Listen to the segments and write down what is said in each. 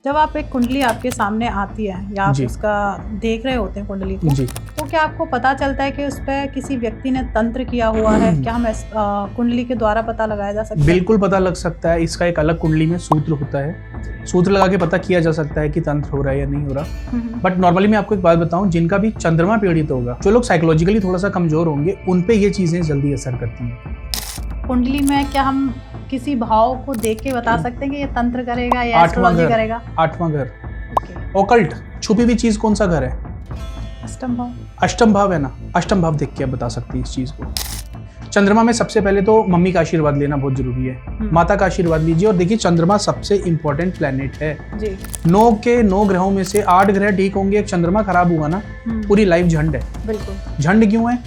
जब आप एक कुंडली आपके सामने आती है या आप उसका देख रहे होते हैं कुंडली को, तो क्या आपको पता चलता है कि उस पर किसी व्यक्ति ने तंत्र किया हुआ है? क्या हम कुंडली के द्वारा पता लगाया जा सकता है? बिल्कुल पता लग सकता है। इसका एक अलग कुंडली में सूत्र होता है, सूत्र लगा के पता किया जा सकता है कि तंत्र हो रहा है या नहीं हो रहा। बट नॉर्मली मैं आपको एक बात बताऊं, जिनका भी चंद्रमा पीड़ित होगा, जो लोग साइकोलॉजिकली थोड़ा सा कमजोर होंगे, उन पे ये चीजें जल्दी असर करती हैं। कुंडली में क्या हम किसी भाव को देख के बता सकते हैं कि ये तंत्र करेगा या एस्ट्रोलॉजी करेगा? 8वां घर, ओकल्ट, छुपी हुई चीज कौन सा घर है? अष्टम भाव। अष्टम भाव है ना, अष्टम भाव देख के आप बता सकती है इस चीज को। चंद्रमा में सबसे पहले तो मम्मी का आशीर्वाद लेना बहुत जरूरी है, माता का आशीर्वाद लीजिए। और देखिए, चंद्रमा सबसे इंपॉर्टेंट प्लेनेट है जी। 9 के 9 ग्रहों में से 8 ग्रह ठीक होंगे, एक चंद्रमा खराब हुआ ना, पूरी लाइफ झंड है। बिल्कुल। झंड क्यों है?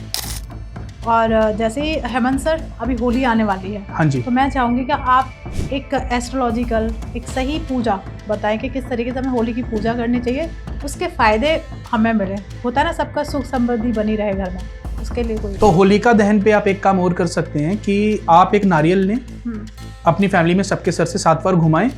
और जैसे ही हेमंत सर, अभी होली आने वाली है, हाँ जी, तो मैं चाहूंगी कि आप एक एस्ट्रोलॉजिकल एक सही पूजा बताएं कि किस तरीके से हमें होली की पूजा करनी चाहिए, उसके फायदे हमें मिले। होता है ना, सबका सुख समृद्धि बनी रहे घर में, उसके लिए कोई। तो होलिका दहन पे आप एक काम और कर सकते हैं कि आप एक नारियल लें, अपनी फैमिली में सबके सर से 7 बार घुमाएं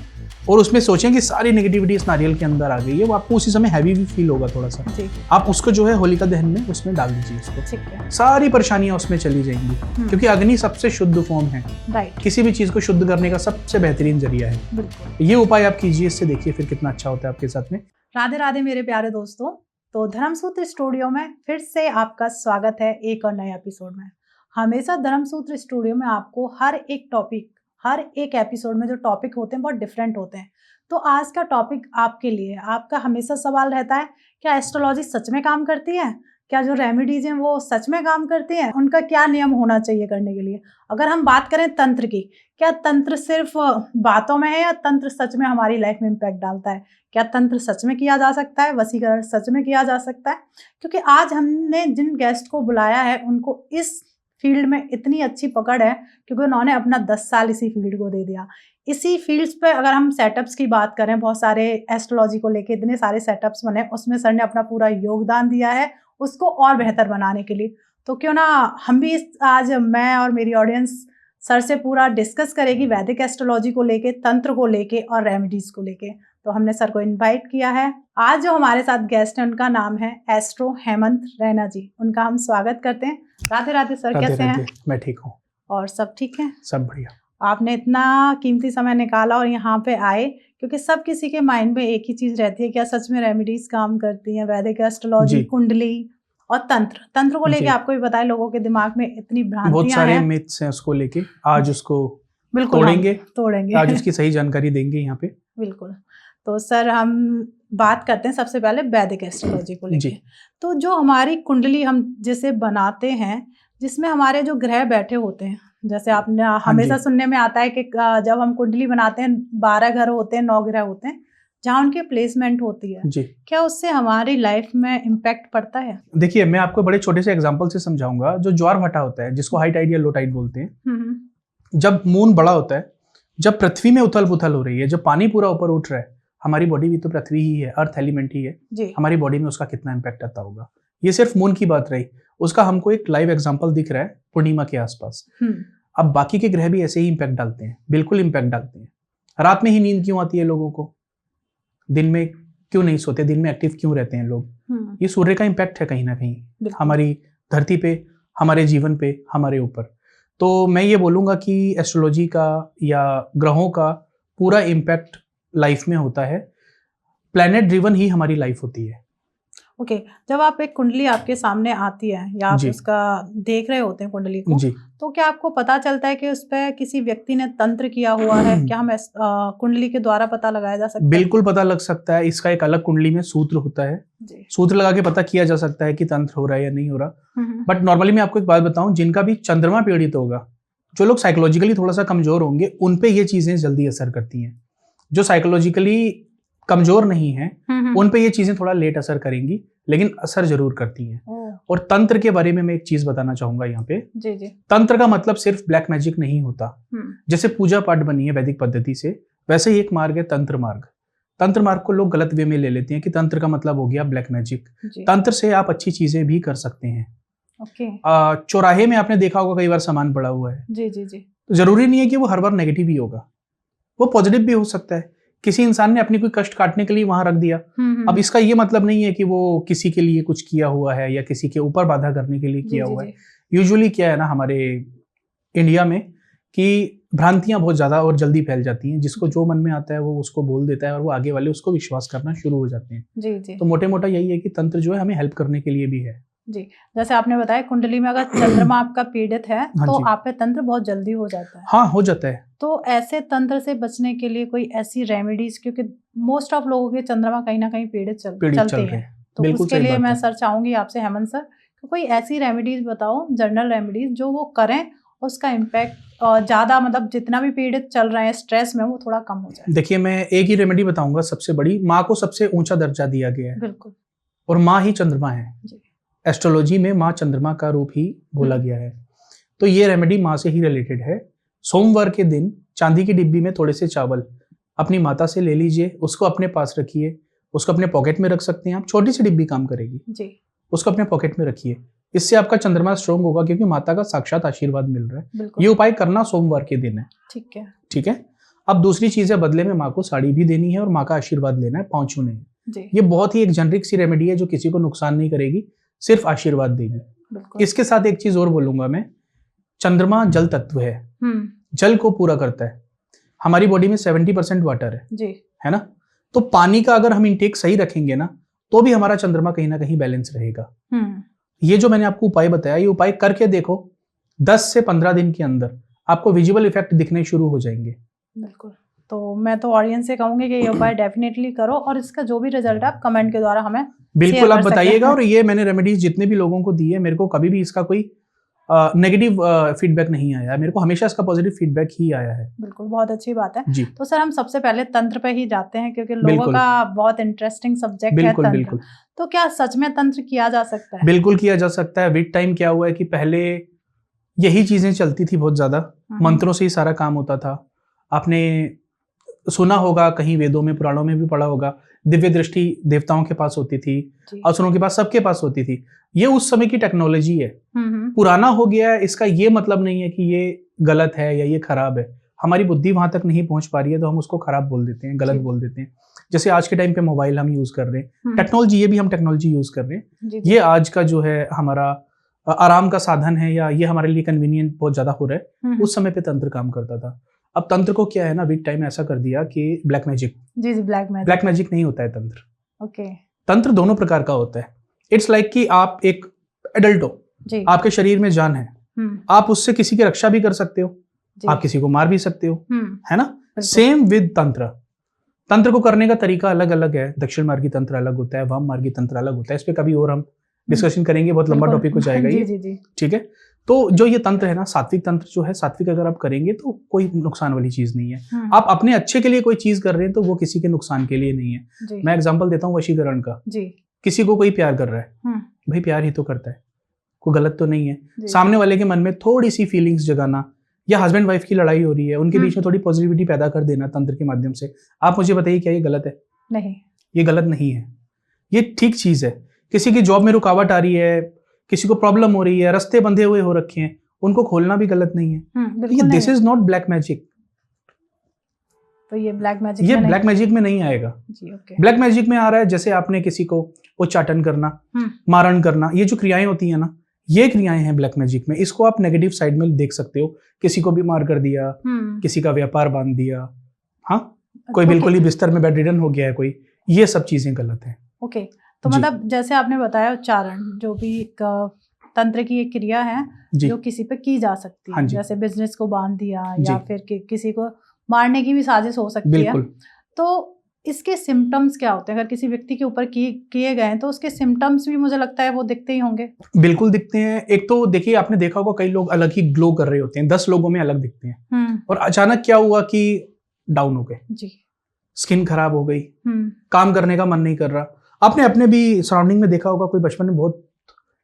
और उसमें सोचें कि सारी नेगेटिविटी इस नारियल के अंदर आ गई है। वो आपको उसी समय हैवी भी फील होगा थोड़ा सा जी। आप उसको जो है होलिका दहन में उसमें डाल दीजिए उसको, सारी परेशानियां उसमें चली जाएंगी, क्योंकि अग्नि सबसे शुद्ध फॉर्म है। किसी भी चीज को शुद्ध करने का सबसे बेहतरीन जरिया है। ये उपाय आप कीजिए, इससे देखिए फिर कितना अच्छा होता है आपके साथ में। राधे राधे मेरे प्यारे दोस्तों। तो धर्मसूत्र स्टूडियो में फिर से आपका स्वागत है एक और नए एपिसोड में। हमेशा धर्मसूत्र स्टूडियो में आपको हर एक टॉपिक, हर एक एपिसोड में जो टॉपिक होते हैं बहुत डिफरेंट होते हैं। तो आज का टॉपिक आपके लिए, आपका हमेशा सवाल रहता है, क्या एस्ट्रोलॉजी सच में काम करती है? क्या जो रेमेडीज हैं वो सच में काम करती हैं? उनका क्या नियम होना चाहिए करने के लिए? अगर हम बात करें तंत्र की, क्या तंत्र सिर्फ बातों में है या तंत्र सच में हमारी लाइफ में इम्पैक्ट डालता है? क्या तंत्र सच में किया जा सकता है? वशीकरण सच में किया जा सकता है? क्योंकि आज हमने जिन गेस्ट को बुलाया है उनको इस फील्ड में इतनी अच्छी पकड़ है क्योंकि उन्होंने अपना 10 साल इसी फील्ड को दे दिया। इसी फील्ड्स पे अगर हम सेटअप्स की बात करें, बहुत सारे एस्ट्रोलॉजी को लेके इतने सारे सेटअप्स बने, उसमें सर ने अपना पूरा योगदान दिया है उसको और बेहतर बनाने के लिए। तो क्यों ना हम भी आज मैं और मेरी ऑडियंस सर से पूरा डिस्कस करेगी वैदिक एस्ट्रोलॉजी को लेके, तंत्र को लेके और रेमेडीज को लेके। तो हमने सर को इनवाइट किया है। आज जो हमारे साथ गेस्ट हैं उनका नाम है एस्ट्रो हेमंत रैना जी। उनका हम स्वागत करते हैं। राधे राधे सर, कैसे हैं? मैं ठीक हूँ। और सब ठीक है? सब बढ़िया। आपने इतना कीमती समय निकाला और यहाँ पे आए, क्योंकि सब किसी के माइंड में एक ही चीज रहती है, क्या सच में रेमेडीज काम करती हैं? वैदिक एस्ट्रोलॉजी, कुंडली और तंत्र को लेके आपको भी बताया, लोगों के दिमाग में इतनी भ्रांतियां बहुत सारे मिथ्स हैं उसको लेके। आज उसको बिल्कुल तोड़ेंगे आज उसकी सही जानकारी देंगे यहाँ पे। बिल्कुल। तो सर हम बात करते हैं सबसे पहले वैदिक एस्ट्रोलॉजी को लेके। तो जो हमारी कुंडली हम जिसे बनाते हैं, जिसमें हमारे जो ग्रह बैठे होते हैं, जैसे आपने हमेशा सुनने में आता है कि जब हम कुंडली बनाते हैं 12 घर होते हैं, 9 ग्रह होते हैं, जहाँ उनकी प्लेसमेंट होती है जी। क्या उससे हमारी लाइफ में इम्पैक्ट पड़ता है? देखिए, मैं आपको बड़े छोटे से एग्जांपल से समझाऊंगा। जो ज्वार भाटा होता है, जिसको हाई टाइड या लो टाइड बोलते हैं, जब मून बड़ा होता है, जब पृथ्वी में उथल पुथल हो रही है, जब पानी पूरा ऊपर उठ रहा है, हमारी बॉडी भी तो पृथ्वी ही है, अर्थ एलिमेंट ही है जी। हमारी बॉडी में उसका कितना इम्पैक्ट आता होगा। ये सिर्फ मून की बात रही, उसका हमको एक लाइव एग्जांपल दिख रहा है पूर्णिमा के आसपास। अब बाकी के ग्रह भी ऐसे ही इम्पैक्ट डालते हैं, बिल्कुल इम्पैक्ट डालते हैं। रात में ही नींद क्यों आती है लोगों को? दिन में क्यों नहीं सोते? दिन में एक्टिव क्यों रहते हैं लोग? ये सूर्य का इम्पैक्ट है कहीं ना कहीं हमारी धरती पे, हमारे जीवन पे, हमारे ऊपर। तो मैं ये बोलूंगा कि एस्ट्रोलॉजी का या ग्रहों का पूरा इम्पैक्ट लाइफ में होता है। प्लैनेट ड्रिवन ही हमारी लाइफ होती है। ओके। जब आप एक कुंडली आपके सामने आती है या आप उसका देख रहे होते हैं कुंडली को जी। तो क्या आपको पता चलता है कि उस पर किसी व्यक्ति ने तंत्र किया हुआ है? क्या हम कुंडली के द्वारा पता लगाया जा सकता है? बिल्कुल पता लग सकता है। इसका एक अलग कुंडली में सूत्र होता है, सूत्र लगा के पता किया जा सकता है कि तंत्र हो रहा है या नहीं हो रहा। बट नॉर्मली मैं आपको एक बात बताऊं, जिनका भी चंद्रमा पीड़ित होगा, जो लोग साइकोलॉजिकली थोड़ा सा कमजोर होंगे, उन पे ये चीजें जल्दी असर करती हैं। जो साइकोलॉजिकली कमजोर नहीं है उन पे ये चीजें थोड़ा लेट असर करेंगी, लेकिन असर जरूर करती हैं। और तंत्र के बारे में मैं एक चीज बताना चाहूंगा यहाँ पे जी जी। तंत्र का मतलब सिर्फ ब्लैक मैजिक नहीं होता। जैसे पूजा पाठ बनी है वैदिक पद्धति से, वैसे ही एक मार्ग है तंत्र मार्ग। तंत्र मार्ग को लोग गलत वे में ले लेते हैं कि तंत्र का मतलब हो गया ब्लैक मैजिक। तंत्र से आप अच्छी चीजें भी कर सकते हैं। चौराहे में आपने देखा होगा कई बार सामान पड़ा हुआ है जी जी जी। जरूरी नहीं है कि वो हर बार नेगेटिव ही होगा, वो पॉजिटिव भी हो सकता है किसी इंसान ने अपनी कोई कष्ट काटने के लिए वहां रख दिया। अब इसका ये मतलब नहीं है कि वो किसी के लिए कुछ किया हुआ है या किसी के ऊपर बाधा करने के लिए किया हुआ है। यूजुअली क्या है ना हमारे इंडिया में कि भ्रांतियां बहुत ज्यादा और जल्दी फैल जाती हैं, जिसको जो मन में आता है वो उसको बोल देता है और वो आगे वाले उसको विश्वास करना शुरू हो जाते हैं। जी। तो मोटे मोटा यही है कि तंत्र जो है हमें हेल्प करने के लिए भी है। जी, जैसे आपने बताया कुंडली में अगर चंद्रमा आपका पीड़ित है तो आप पे तंत्र बहुत जल्दी हो जाता है। हाँ, हो जाता है। तो ऐसे तंत्र से बचने के लिए कोई ऐसी रेमेडीज, क्योंकि मोस्ट ऑफ लोगों के चंद्रमा कहीं ना कहीं पीड़ित चलते हैं, तो उसके लिए मैं सर चाहूंगी आपसे हेमंत सर कोई ऐसी रेमेडीज बताओ, जनरल रेमेडीज जो वो करें उसका इम्पैक्ट ज्यादा, मतलब जितना भी पीड़ित चल रहे हैं स्ट्रेस में वो थोड़ा कम हो जाए। देखिए, मैं एक ही रेमेडी बताऊंगा सबसे बड़ी। माँ को सबसे ऊंचा दर्जा दिया गया है। बिल्कुल। और माँ ही चंद्रमा है। एस्ट्रोलॉजी में माँ चंद्रमा का रूप ही बोला गया है। तो ये रेमेडी माँ से ही रिलेटेड है। सोमवार के दिन चांदी की डिब्बी में थोड़े से चावल अपनी माता से ले लीजिए, उसको अपने पास रखिए, उसको अपने पॉकेट में रख सकते हैं आप, छोटी सी डिब्बी काम करेगी जी। उसको अपने पॉकेट में रखिए, इससे आपका चंद्रमा स्ट्रोंग होगा क्योंकि माता का साक्षात आशीर्वाद मिल रहा है। ये उपाय करना सोमवार के दिन है। ठीक है। अब दूसरी चीज है, बदले में माँ को साड़ी भी देनी है और माँ का आशीर्वाद लेना है, पाँव छूने हैं। ये बहुत ही एक जेनरिक सी रेमेडी है जो किसी को नुकसान नहीं करेगी, सिर्फ आशीर्वाद देगी। इसके साथ एक चीज और बोलूंगा मैं, चंद्रमा जल तत्व है, जल को पूरा करता है। हमारी बॉडी में 70% वाटर है जी, है ना। तो पानी का अगर हम इंटेक सही रखेंगे ना तो भी हमारा चंद्रमा कहीं ना कहीं बैलेंस रहेगा। ये जो मैंने आपको उपाय बताया, ये उपाय करके देखो, 10 से 15 दिन के अंदर आपको विजुअल इफेक्ट दिखने शुरू हो जाएंगे। बिल्कुल। तो मैं तो ऑडियंस से कहूंगी कि ये उपाय डेफिनेटली करो और इसका जो भी रिजल्ट है आप कमेंट के द्वारा हमें बिल्कुल आप बताइएगा। और ये मैंने रेमेडीज जितने भी लोगों को दी है, मेरे को कभी भी इसका कोई नेगेटिव फीडबैक नहीं आया है, मेरे को हमेशा इसका पॉजिटिव फीडबैक ही आया है। बिल्कुल, बहुत अच्छी बात है जी। तो सर हम सबसे पहले तंत्र पे ही जाते हैं क्योंकि लोगों का बहुत इंटरेस्टिंग सब्जेक्ट है तंत्र। बिल्कुल। तो क्या सच में तंत्र किया जा सकता है? बिल्कुल किया जा सकता है। विद टाइम क्या हुआ है कि पहले यही चीजें चलती थी बहुत ज्यादा, मंत्रों से ही सारा काम होता था। आपने सुना होगा, कहीं वेदों में पुराणों में भी पढ़ा होगा, दिव्य दृष्टि देवताओं के पास होती थी, असुरों के पास, सबके पास होती थी। ये उस समय की टेक्नोलॉजी है, पुराना हो गया है। इसका ये मतलब नहीं है कि ये गलत है या ये खराब है। हमारी बुद्धि वहां तक नहीं पहुंच पा रही है तो हम उसको खराब बोल देते हैं, गलत बोल देते हैं। जैसे आज के टाइम पे मोबाइल हम यूज कर रहे हैं, टेक्नोलॉजी, ये भी हम टेक्नोलॉजी यूज कर रहे हैं। ये आज का जो है हमारा आराम का साधन है या ये हमारे लिए कन्वीनियंट बहुत ज्यादा हो रहा है। उस समय पे तंत्र काम करता था। अब तंत्र को क्या है ना, विद टाइम ऐसा कर दिया कि ब्लैक मैजिक। जी, ब्लैक मैजिक नहीं होता है तंत्र। ओके। तंत्र दोनों प्रकार का होता है। इट्स लाइक कि आप एक एडल्ट हो, आपके शरीर में जान है, आप उससे किसी की रक्षा भी कर सकते हो, आप किसी को मार भी सकते हो, है ना। सेम विद तंत्र। तंत्र को करने का तरीका अलग अलग है। दक्षिण मार्गी तंत्र अलग होता है, वाम मार्गी तंत्र अलग होता है। इस पे कभी और हम डिस्कशन करेंगे, बहुत लंबा टॉपिक हो जाएगा ये। ठीक है। तो जो ये तंत्र है ना, सात्विक तंत्र जो है, सात्विक अगर आप करेंगे तो कोई नुकसान वाली चीज नहीं है। आप अपने अच्छे के लिए कोई चीज कर रहे हैं तो वो किसी के नुकसान के लिए नहीं है। मैं एग्जांपल देता हूँ वशीकरण का। किसी को कोई प्यार कर रहा है, भाई प्यार ही तो करता है, कोई गलत तो नहीं है। सामने वाले के मन में थोड़ी सी फीलिंग्स जगाना, या हस्बैंड वाइफ की लड़ाई हो रही है, उनके बीच में थोड़ी पॉजिटिविटी पैदा कर देना तंत्र के माध्यम से। आप मुझे बताइए, क्या ये गलत है? नहीं, ये गलत नहीं है, ये ठीक चीज है। किसी की जॉब में रुकावट आ रही है, किसी को प्रॉब्लम हो रही है, रास्ते बंधे हुए हो रखे हैं, उनको खोलना भी गलत नहीं है। ये this is not black magic. तो ये ब्लैक मैजिक में नहीं आएगा जी। ब्लैक मैजिक में आ रहा है जैसे आपने किसी को उच्चाटन करना, मारण करना, ये जो क्रियाएं होती है ना, ये क्रियाएं हैं ब्लैक मैजिक में। इसको आप नेगेटिव साइड में देख सकते हो। किसी को बीमार कर दिया, किसी का व्यापार बांध दिया, हाँ, कोई बिल्कुल ही बिस्तर में बेडरिडन हो गया है कोई, ये सब चीजें गलत है। ओके। तो मतलब जैसे आपने बताया उच्चारण, जो भी एक तंत्र की एक क्रिया है जो किसी पे की जा सकती है, जैसे बिजनेस को बांध दिया या फिर किसी को मारने की भी साजिश हो सकती है। तो इसके सिम्टम्स क्या होते हैं? अगर किसी व्यक्ति के ऊपर किए गए हैं तो उसके सिम्टम्स भी मुझे लगता है वो दिखते ही होंगे। बिल्कुल दिखते हैं। एक तो देखिए, आपने देखा होगा कई लोग अलग ही ग्लो कर रहे होते हैं, 10 लोगों में अलग दिखते हैं, और अचानक क्या हुआ कि डाउन हो गए जी, स्किन खराब हो गई, काम करने का मन नहीं कर रहा। आपने अपने भी सराउंडिंग में देखा होगा, कोई बचपन में बहुत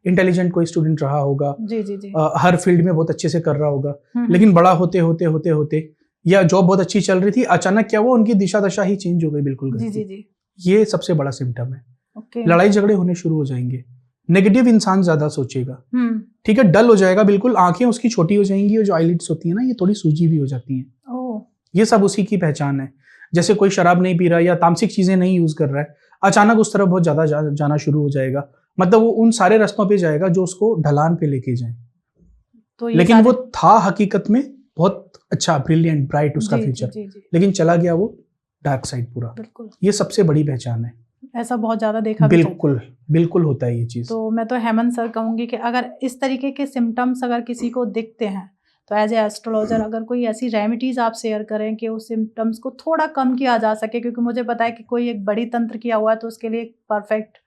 इंटेलिजेंट कोई स्टूडेंट रहा होगा, जी। हर फील्ड में बहुत अच्छे से कर रहा होगा, लेकिन बड़ा होते होते या जॉब बहुत अच्छी चल रही थी, अचानक क्या हुआ, उनकी दिशा दशा ही चेंज हो गई बिल्कुल। जी। ये सबसे बड़ा सिम्टम है। लड़ाई झगड़े होने शुरू हो जाएंगे, नेगेटिव इंसान ज्यादा सोचेगा, ठीक है, डल हो जाएगा बिल्कुल, आंखें उसकी छोटी हो जाएंगी, और जो आईलिड्स होती है ना, ये थोड़ी सूजी भी हो जाती हैं। ये सब उसी की पहचान है। जैसे कोई शराब नहीं पी रहा या तामसिक चीजें नहीं यूज कर रहा है, अचानक उस तरफ बहुत ज्यादा जाना शुरू हो जाएगा, मतलब वो उन सारे रास्तों पे जाएगा जो उसको ढलान पे लेके जाए। तो लेकिन वो था हकीकत में बहुत अच्छा, ब्रिलियंट, ब्राइट उसका फ्यूचर, लेकिन चला गया वो डार्क साइड पूरा। बिल्कुल, ये सबसे बड़ी पहचान है। ऐसा बहुत ज्यादा देखा बिल्कुल बिल्कुल होता है ये चीज। तो मैं तो हेमंत सर कहूंगी कि अगर इस तरीके के सिम्टम्स अगर किसी को दिखते हैं तो एज ए एस्ट्रोलॉजर अगर कोई ऐसी रेमेडीज आप शेयर करें कि उस सिम्टम्स को थोड़ा कम किया जा सके, क्योंकि मुझे पता है कि कोई एक बड़ी तंत्र किया हुआ है तो उसके लिए एक परफेक्ट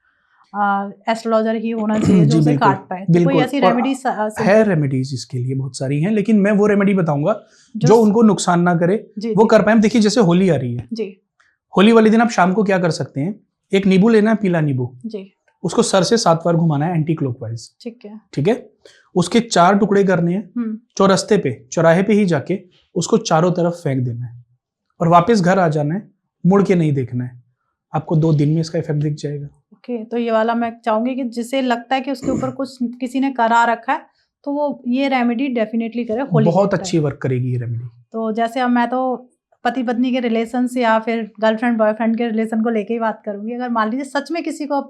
एस्ट्रोलॉजर ही होना चाहिए जो उसे काट पाए। तो कोई ऐसी रेमेडीज है? रेमेडीज इसके लिए बहुत सारी हैं, लेकिन मैं वो रेमेडी बताऊंगा जो उनको नुकसान ना करे, वो कर पाए। देखिए जैसे होली आ रही है जी, होली वाले दिन आप शाम को क्या कर सकते हैं, एक नींबू लेना है, पीला नींबू जी, उसको सर से 7 बार घुमाना है एंटी क्लॉकवाइज। ठीक है, उसके 4 टुकड़े करने हैं, चौराहे पे ही जाके उसको चारों तरफ फेंक देना है और वापस घर आ जाना है, मुड़ के नहीं देखना है। आपको 2 दिन में इसका इफेक्ट दिख जाएगा। ओके, तो ये वाला मैं चाहूंगी कि जिसे लगता है कि उसके ऊपर कुछ किसी ने करा रखा है तो वो ये रेमेडी डेफिनेटली करे। होली बहुत अच्छी वर्क करेगी ये रेमेडी। तो जैसे अब मैं तो पति पत्नी के रिलेशन से या फिर गर्लफ्रेंड बॉयफ्रेंड के रिलेशन को लेके ही बात करूंगी, अगर मान लीजिए सच में किसी को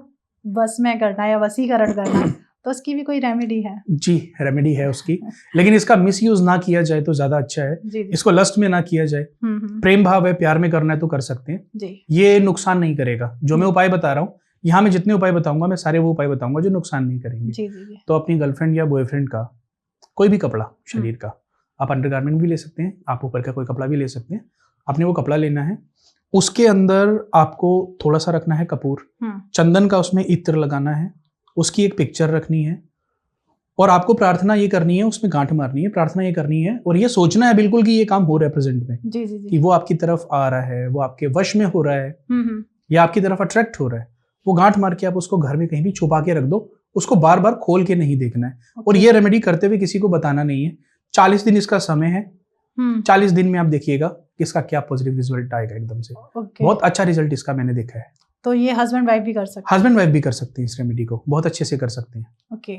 बस में करना है या वसीकरण करना है तो उसकी भी कोई रेमेडी है? जी, रेमेडी है उसकी, लेकिन इसका मिसयूज ना किया जाए तो ज्यादा अच्छा है। जी, इसको लस्ट में ना किया जाए, प्रेम भाव है, प्यार में करना है तो कर सकते हैं जी। ये नुकसान नहीं करेगा। जो मैं उपाय बता रहा हूँ यहाँ, मैं जितने उपाय बताऊंगा मैं सारे वो उपाय बताऊंगा जो नुकसान नहीं करेंगे। जी, जी, जी। तो अपनी गर्लफ्रेंड या बॉयफ्रेंड का कोई भी कपड़ा शरीर का, आप अंडरगारमेंट भी ले सकते हैं, आप ऊपर का कोई कपड़ा भी ले सकते हैं। आपने वो कपड़ा लेना है, उसके अंदर आपको थोड़ा सा रखना है कपूर, चंदन का उसमें इत्र लगाना है, उसकी एक पिक्चर रखनी है और आपको प्रार्थना ये करनी है, उसमें गांठ मारनी है, प्रार्थना ये करनी है और ये सोचना है बिल्कुल कि ये काम हो रहा है प्रेजेंट में। जी, जी, जी। कि वो आपकी तरफ आ रहा है, वो आपके वश में हो रहा है या आपकी तरफ अट्रैक्ट हो रहा है। वो गांठ मार के आप उसको घर में कहीं भी छुपा के रख दो, उसको बार बार खोल के नहीं देखना है। और ये रेमेडी करते हुए किसी को बताना नहीं है। 40 दिन इसका समय है, 40 दिन में आप देखिएगा इसका क्या पॉजिटिव रिजल्ट आएगा एकदम से। बहुत अच्छा रिजल्ट इसका मैंने देखा है। तो ये हस्बैंड वाइफ भी कर सकते हैं? हस्बैंड वाइफ भी कर सकते हैं, इस रेमेडी को बहुत अच्छे से कर सकते हैं। ओके,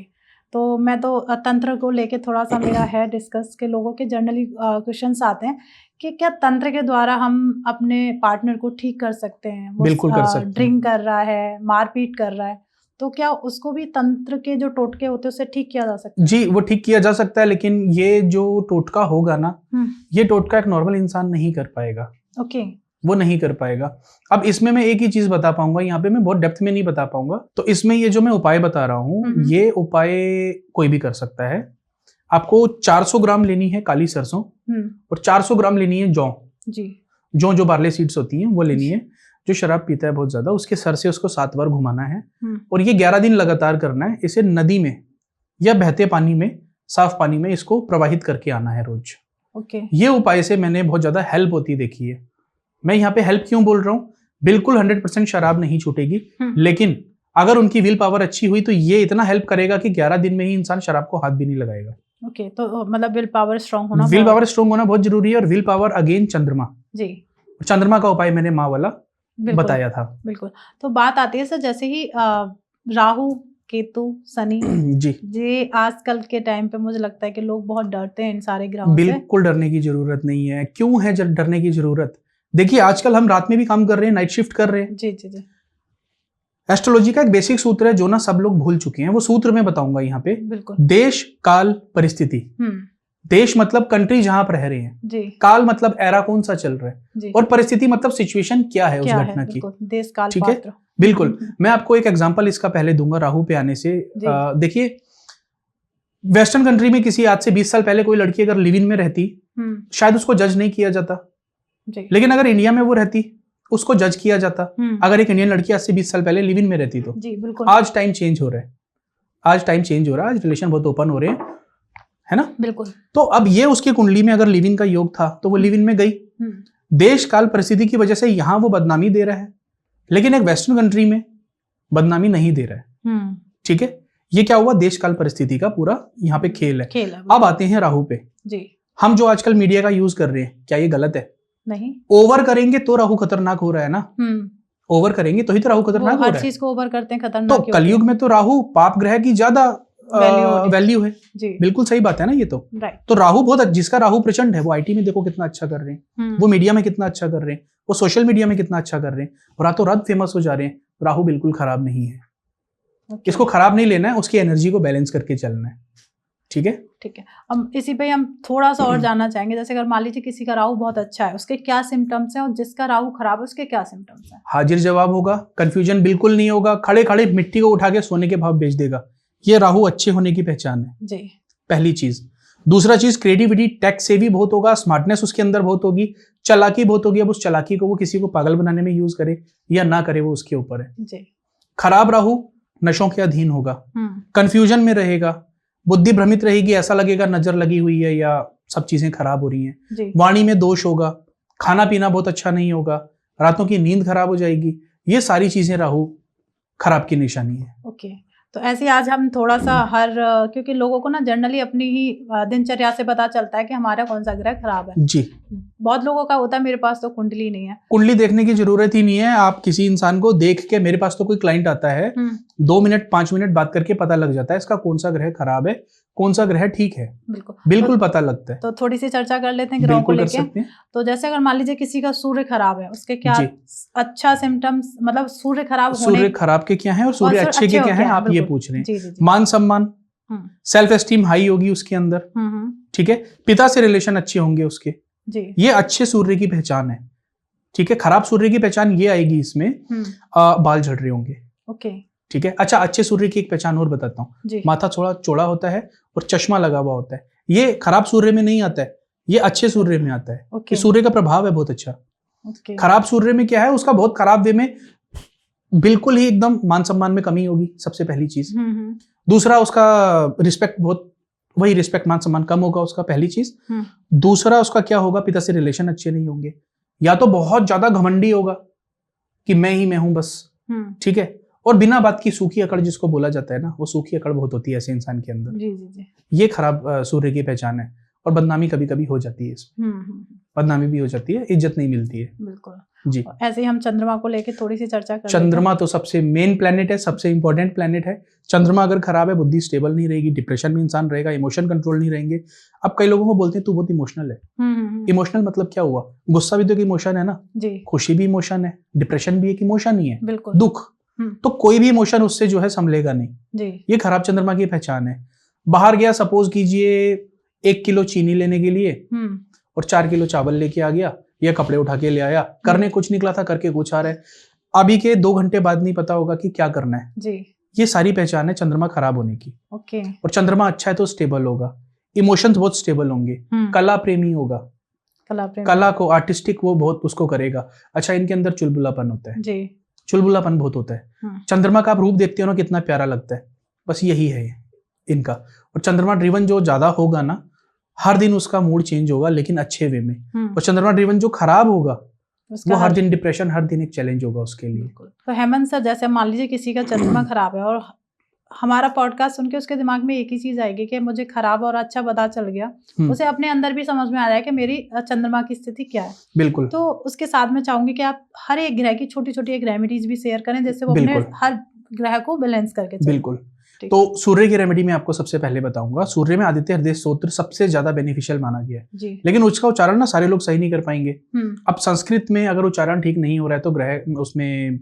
तो मैं तो तंत्र को लेके थोड़ा सा मेरा है डिस्कस के लोगों के जनरली क्वेश्चंस आते हैं कि क्या तंत्र के द्वारा हम अपने पार्टनर को ठीक कर सकते हैं? बिल्कुल कर सकते हैं। ड्रिंक कर रहा है, मारपीट कर रहा है, तो क्या उसको भी तंत्र के जो टोटके होते हैं उससे ठीक किया जा सकता है? जी, वो ठीक किया जा सकता है, लेकिन ये जो टोटका होगा ना, ये टोटका एक नॉर्मल इंसान नहीं कर पाएगा। ओके, वो नहीं कर पाएगा। अब इसमें मैं एक ही चीज बता पाऊंगा, यहाँ पे मैं बहुत डेप्थ में नहीं बता पाऊंगा। तो इसमें ये जो मैं उपाय बता रहा हूँ, ये उपाय कोई भी कर सकता है। आपको 400 ग्राम लेनी है काली सरसों और 400 ग्राम लेनी है जौ जी, जो बार्ले सीड्स होती हैं वो लेनी है। जो शराब पीता है बहुत ज्यादा, उसके सर से उसको 7 बार घुमाना है और ये 11 दिन लगातार करना है। इसे नदी में या बहते पानी में, साफ पानी में इसको प्रवाहित करके आना है रोज। ओके, ये उपाय से मैंने बहुत ज्यादा हेल्प होती देखी है। मैं यहाँ पे हेल्प क्यों बोल रहा हूँ, बिल्कुल 100% शराब नहीं छूटेगी, लेकिन अगर उनकी विल पावर अच्छी हुई तो ये इतना हेल्प करेगा कि 11 दिन में ही इंसान शराब को हाथ भी नहीं लगाएगा। ओके, तो मतलब विल पावर स्ट्रांग होना, विल पावर स्ट्रांग होना बहुत जरूरी है। और विल पावर अगेन चंद्रमा जी, चंद्रमा का उपाय मैंने माँ वाला बताया था। बिल्कुल। तो बात आती है सर, जैसे ही राहु केतु शनि जी, ये आजकल के टाइम पे मुझे लगता है कि लोग बहुत डरते हैं इन सारे ग्रहों से। बिल्कुल डरने की जरूरत नहीं है। क्यों है डरने की जरूरत? देखिए आजकल हम रात में भी काम कर रहे हैं, नाइट शिफ्ट कर रहे हैं। जी जी जी। एस्ट्रोलॉजी का एक बेसिक सूत्र है जो ना सब लोग भूल चुके हैं, वो सूत्र मैं बताऊंगा यहाँ पे। बिल्कुल। देश काल परिस्थिति। देश मतलब कंट्री जहां आप रह रहे हैं जी। काल मतलब एरा कौन सा चल रहा है और परिस्थिति मतलब सिचुएशन क्या है उस घटना की। देश काल ठीक है, बिल्कुल। मैं आपको एक एग्जांपल इसका पहले दूंगा राहु पे आने से। देखिए वेस्टर्न कंट्री में किसी आज से 20 साल पहले कोई लड़की अगर लिव इन में रहती, शायद उसको जज नहीं किया जाता, लेकिन अगर इंडिया में वो रहती उसको जज किया जाता। अगर एक इंडियन लड़की आज से 20 साल पहले लिव इन में रहती तो जी, बिल्कुल। आज टाइम चेंज हो रहा है, आज टाइम चेंज हो रहा है, आज रिलेशन बहुत ओपन हो रहे हैं, है ना। बिल्कुल। तो अब ये उसकी कुंडली में अगर लिव इन का योग था तो वो लिव इन में गई, देश काल परिस्थिति की वजह से यहां वो बदनामी दे रहा है, लेकिन एक वेस्टर्न कंट्री में बदनामी नहीं दे रहा है। ठीक है, ये क्या हुआ, देश काल परिस्थिति का पूरा यहाँ पे खेल है। अब आते हैं राहु पे जी। हम जो आजकल मीडिया का यूज कर रहे हैं, क्या ये गलत है? नहीं। ओवर करेंगे तो राहु खतरनाक हो रहा है ना। ओवर करेंगे तो ही तो राहु खतरनाक हो रहा है। हर चीज को ओवर करते हैं, खतरनाक। तो कलयुग में तो राहु पाप ग्रह की ज्यादा वैल्यू है जी। बिल्कुल सही बात है ना ये तो। तो राहु बहुत, जिसका राहु प्रचंड है वो आईटी में देखो कितना अच्छा कर रहे हैं, वो मीडिया में कितना अच्छा कर रहे हैं, वो सोशल मीडिया में कितना अच्छा कर रहे हैं, रातों रात फेमस हो जा रहे हैं। राहु बिल्कुल खराब नहीं है। इसको खराब नहीं लेना है, उसकी एनर्जी को बैलेंस करके चलना है। ठीक है, ठीक है। अब इसी पे हम थोड़ा सा और जानना चाहेंगे, जैसे अगर मान लीजिए किसी का राहु बहुत अच्छा है, उसके क्या सिम्टम्स हैं, और जिसका राहु खराब है उसके क्या सिम्टम्स हैं? हाजिर जवाब होगा, कंफ्यूजन बिल्कुल नहीं होगा, खड़े खड़े मिट्टी को उठा के सोने के भाव बेच देगा। ये राहु अच्छे होने की पहचान है जी, पहली चीज। दूसरा चीज, क्रिएटिविटी, टेक से भी बहुत होगा, स्मार्टनेस उसके अंदर बहुत होगी, चालाकी बहुत होगी। अब उस चालाकी को वो किसी को पागल बनाने में यूज करे या ना करे, वो उसके ऊपर है जी। खराब राहु नशों के अधीन होगा, कंफ्यूजन में रहेगा, बुद्धि भ्रमित रहेगी, ऐसा लगेगा नजर लगी हुई है या सब चीजें खराब हो रही हैं। वाणी में दोष होगा, खाना पीना बहुत अच्छा नहीं होगा, रातों की नींद खराब हो जाएगी। ये सारी चीजें राहु खराब की निशानी है। ओके, तो ऐसे आज हम थोड़ा सा क्योंकि लोगों को ना जनरली अपनी ही दिनचर्या से पता चलता है कि हमारा कौन सा ग्रह खराब है। जी, बहुत लोगों का होता है मेरे पास तो कुंडली नहीं है। कुंडली देखने की जरूरत ही नहीं है, आप किसी इंसान को देख के, मेरे पास तो कोई क्लाइंट आता है 2 मिनट 5 मिनट बात करके पता लग जाता है इसका कौन सा ग्रह खराब है, कौन सा ग्रह ठीक है। बिल्कुल पता लगता है। तो थोड़ी सी चर्चा कर लेते हैं ग्रहों को लेके। तो जैसे अगर मान लीजिए किसी का सूर्य खराब है, उसके क्या अच्छा सिम्टम्स, मतलब सूर्य खराब होने, सूर्य खराब के क्या है और सूर्य अच्छे के क्या है, आप ये पूछ रहे हैं। मान सम्मान, सेल्फ एस्टीम हाई होगी उसके अंदर। ठीक है, पिता से रिलेशन अच्छे होंगे उसके, ये अच्छे सूर्य की पहचान है। ठीक है, खराब सूर्य की पहचान ये आएगी इसमें, बाल झड़ रहे होंगे। ओके, ठीक है। अच्छा, अच्छे सूर्य की एक पहचान और बताता हूँ, माथा थोड़ा चौड़ा होता है और चश्मा लगा हुआ होता है। ये खराब सूर्य में नहीं आता है, ये अच्छे सूर्य में आता है। कि सूर्य का प्रभाव है बहुत अच्छा। खराब सूर्य में क्या है, उसका बहुत खराब वे में बिल्कुल ही एकदम मान सम्मान में कमी होगी, सबसे पहली चीज। दूसरा, उसका रिस्पेक्ट बहुत, वही रिस्पेक्ट मान सम्मान कम होगा उसका, पहली चीज। दूसरा, उसका क्या होगा, पिता से रिलेशन अच्छे नहीं होंगे, या तो बहुत ज्यादा घमंडी होगा कि मैं ही मैं हूं बस। ठीक है, और बिना बात की सूखी अकड़ जिसको बोला जाता है ना, वो सूखी अकड़ बहुत होती है ऐसे इंसान के अंदर। जी। ये खराब सूर्य की पहचान है। और बदनामी कभी कभी हो जाती है इसमें, बदनामी भी हो जाती है, इज्जत नहीं मिलती है। बिल्कुल जी। ऐसे ही हम चंद्रमा को लेके थोड़ी सी चर्चा करें। चंद्रमा तो सबसे मेन प्लेनेट है, सबसे इंपॉर्टेंट प्लेनेट है। चंद्रमा अगर खराब है, बुद्धि स्टेबल नहीं रहेगी, डिप्रेशन में इंसान रहेगा, इमोशन कंट्रोल नहीं रहेंगे। अब कई लोगों को बोलते हैं तू बहुत इमोशनल है। इमोशनल मतलब क्या हुआ? गुस्सा भी तो एक इमोशन है ना, खुशी भी इमोशन है, डिप्रेशन भी एक इमोशन ही है, दुख। तो कोई भी इमोशन उससे जो है संभलेगा नहीं। ये खराब चंद्रमा की पहचान है। बाहर गया, सपोज कीजिए 1 किलो चीनी लेने के लिए और 4 किलो चावल लेके आ गया, या कपड़े उठा के ले आया, करने कुछ निकला था, करके कुछ आ रहा है। अभी के 2 घंटे बाद नहीं पता होगा कि क्या करना है जी। ये सारी पहचान है चंद्रमा खराब होने की। ओके। और चंद्रमा अच्छा है तो स्टेबल होगा, इमोशंस बहुत स्टेबल होंगे, कला प्रेमी होगा, कला को आर्टिस्टिक वो बहुत उसको करेगा। अच्छा, इनके अंदर चुलबुलापन होता है जी, चुलबुलापन बहुत होता है। चंद्रमा का आप रूप देखते हो ना, कितना प्यारा लगता है, बस यही है इनका। और चंद्रमा ड्रिवन जो ज्यादा होगा ना, हर दिन उसका मूड चेंज होगा, लेकिन अच्छे वे में। और चंद्रमा ड्रिवन जो खराब होगा, वो हर दिन डिप्रेशन, हर दिन एक चैलेंज होगा उसके लिए। तो हेमंत सर, जैसे मान लीजिए किसी का चंद्रमा खराब है और हमारा पॉडकास्ट सुन के उसके दिमाग में एक ही चीज आएगी कि मुझे खराब और अच्छा पता चल गया, उसे अपने अंदर भी समझ में आ जाए कि मेरी चंद्रमा की स्थिति क्या है। बिल्कुल। तो उसके साथ में चाहूंगी कि आप हर एक ग्रह की छोटी छोटी एक रेमेडीज भी शेयर करें, जिससे वो अपने हर ग्रह को बैलेंस करके चले। बिल्कुल। तो सूर्य की रेमेडी में आपको सबसे पहले बताऊंगा। सूर्य में आदित्य हृदय स्तोत्र सबसे ज्यादा बेनिफिशियल माना गया है, लेकिन उसका उच्चारण ना सारे लोग सही नहीं कर पाएंगे। अब संस्कृत में अगर उच्चारण ठीक नहीं हो रहा है तो ग्रह उसमें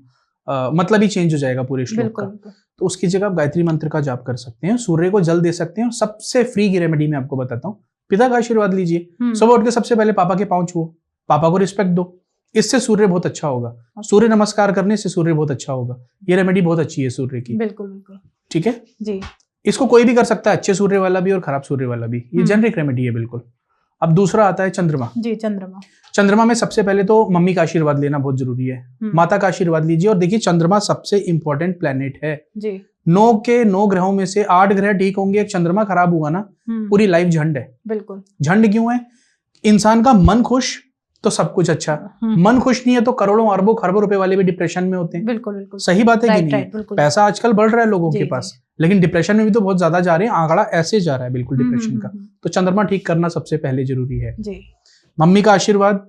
मतलब ही चेंज हो जाएगा पूरे श्लोक का। तो उसकी जगह आप गायत्री मंत्र का जाप कर सकते हैं, सूर्य को जल दे सकते हैं। और सबसे फ्री की रेमेडी में आपको बताता हूँ, पिता का आशीर्वाद लीजिए। सुबह उठ के सबसे पहले पापा के पांव छुओ, पापा को रिस्पेक्ट दो, इससे सूर्य बहुत अच्छा होगा। सूर्य नमस्कार करने से सूर्य बहुत अच्छा होगा। ये रेमेडी बहुत अच्छी है सूर्य की। बिल्कुल बिल्कुल। ठीक है जी। इसको कोई भी कर सकता है, अच्छे सूर्य वाला भी और खराब सूर्य वाला भी। ये जेनरिक रेमेडी है बिल्कुल। अब दूसरा आता है चंद्रमा जी। चंद्रमा, चंद्रमा में सबसे पहले तो मम्मी का आशीर्वाद लेना बहुत जरूरी है। माता का आशीर्वाद लीजिए। और देखिए, चंद्रमा सबसे इंपॉर्टेंट प्लेनेट है जी। 9 के 9 ग्रहों में से 8 ग्रह ठीक होंगे, एक चंद्रमा खराब हुआ ना, पूरी लाइफ झंड है। बिल्कुल। झंड क्यों है? इंसान का मन खुश तो सब कुछ अच्छा, मन खुश नहीं है तो करोड़ों अरबों खरबों रुपए वाले भी डिप्रेशन में होते हैं। बिल्कुल बिल्कुल। सही बात है कि नहीं? पैसा आजकल बढ़ रहा है लोगों के पास, लेकिन डिप्रेशन में भी तो बहुत ज्यादा जा रहे हैं, आंकड़ा ऐसे जा रहा है बिल्कुल डिप्रेशन का। तो चंद्रमा ठीक करना सबसे पहले जरूरी है जी। मम्मी का आशीर्वाद,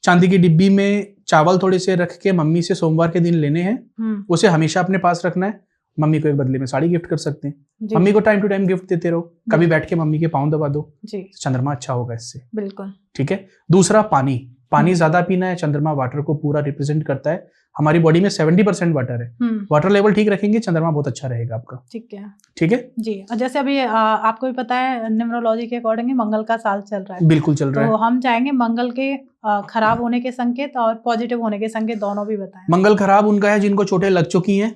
चांदी की डिब्बी में चावल थोड़े से रख के मम्मी से सोमवार के दिन लेने हैं, उसे हमेशा अपने पास रखना है। मम्मी को एक बदले में साड़ी गिफ्ट कर सकते हैं। मम्मी को टाइम टू टाइम गिफ्ट देते रहो, कभी बैठ के मम्मी के पाँव दबा दो जी। चंद्रमा अच्छा होगा इससे। बिल्कुल। ठीक है। दूसरा, पानी। पानी ज्यादा पीना है। चंद्रमा वाटर को पूरा रिप्रेजेंट करता है। हमारी बॉडी में 70% वाटर है। वाटर लेवल ठीक रखेंगे, चंद्रमा बहुत अच्छा रहेगा आपका। ठीक है, ठीक है जी। और जैसे अभी आपको भी पता है न्यूमरोलॉजी के अकॉर्डिंग मंगल का साल चल रहा है। बिल्कुल चल रहा है। तो हम चाहेंगे मंगल के खराब होने के संकेत और पॉजिटिव होने के संकेत दोनों भी बताएं। मंगल खराब उनका है जिनको चोटें लग चुकी हैं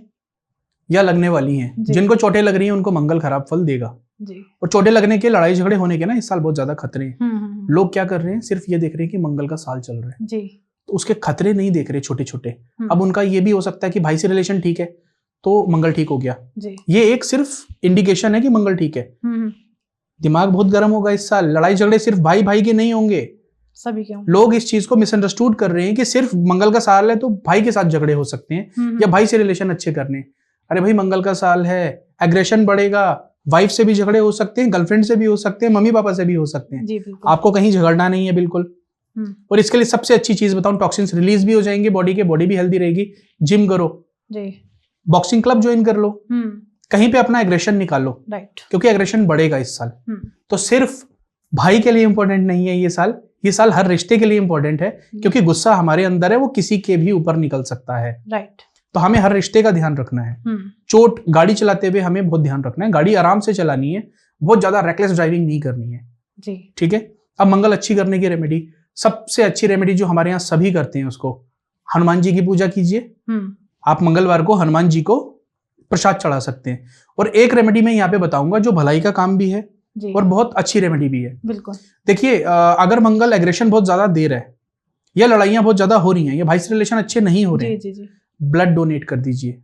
या लगने वाली हैं। जिनको चोटें लग रही हैं उनको मंगल खराब फल देगा जी। और चोटें लगने के, लड़ाई झगड़े होने के ना इस साल बहुत ज्यादा खतरे हैं। लोग क्या कर रहे हैं, सिर्फ ये देख रहे हैं कि मंगल का साल चल रहा है जी, तो उसके खतरे नहीं देख रहे छोटे छोटे। अब उनका ये भी हो सकता है कि भाई से रिलेशन ठीक है तो मंगल ठीक हो गया जी। ये एक सिर्फ इंडिकेशन है कि मंगल ठीक है। दिमाग बहुत गर्म होगा इस साल। लड़ाई झगड़े सिर्फ भाई भाई के नहीं होंगे, सभी के। लोग इस चीज को मिसअंडरस्टूड कर रहे हैं कि सिर्फ मंगल का साल है तो भाई के साथ झगड़े हो सकते हैं या भाई से रिलेशन अच्छे करने। अरे भाई मंगल का साल है, एग्रेशन बढ़ेगा, वाइफ से भी झगड़े हो सकते हैं, गर्लफ्रेंड से भी हो सकते हैं, मम्मी पापा से भी हो सकते हैं जी। आपको कहीं झगड़ना नहीं है बिल्कुल। और इसके लिए सबसे अच्छी चीज बताऊं, टॉक्सिन्स रिलीज भी हो जाएंगे बॉडी के, बॉडी भी हेल्दी रहेगी। जिम करो जी, बॉक्सिंग क्लब ज्वाइन कर लो, कहीं पे अपना एग्रेशन निकालो राइट, क्योंकि एग्रेशन बढ़ेगा इस साल। तो सिर्फ भाई के लिए इंपॉर्टेंट नहीं है ये साल हर रिश्ते के लिए इंपॉर्टेंट है, क्योंकि गुस्सा हमारे अंदर है, वो किसी के भी ऊपर निकल सकता है राइट। तो हमें हर रिश्ते का ध्यान रखना है। चोट, गाड़ी चलाते हुए हमें बहुत ध्यान रखना है, गाड़ी आराम से चलानी है, बहुत ज्यादा रेकलेस ड्राइविंग नहीं करनी है जी। ठीक है। अब मंगल अच्छी करने की रेमेडी, सबसे अच्छी रेमेडी जो हमारे यहाँ सभी करते हैं उसको, हनुमान जी की पूजा कीजिए। आप मंगलवार को हनुमान जी को प्रसाद चढ़ा सकते हैं। और एक रेमेडी मैं यहाँ पे बताऊंगा जो भलाई का काम भी है और बहुत अच्छी रेमेडी भी है। बिल्कुल देखिए, अगर मंगल एग्रेशन बहुत ज्यादा दे रहा है या लड़ाइयां बहुत ज्यादा हो रही हैं या भाई से रिलेशन अच्छे नहीं हो रहे हैं, ब्लड डोनेट कर दीजिए।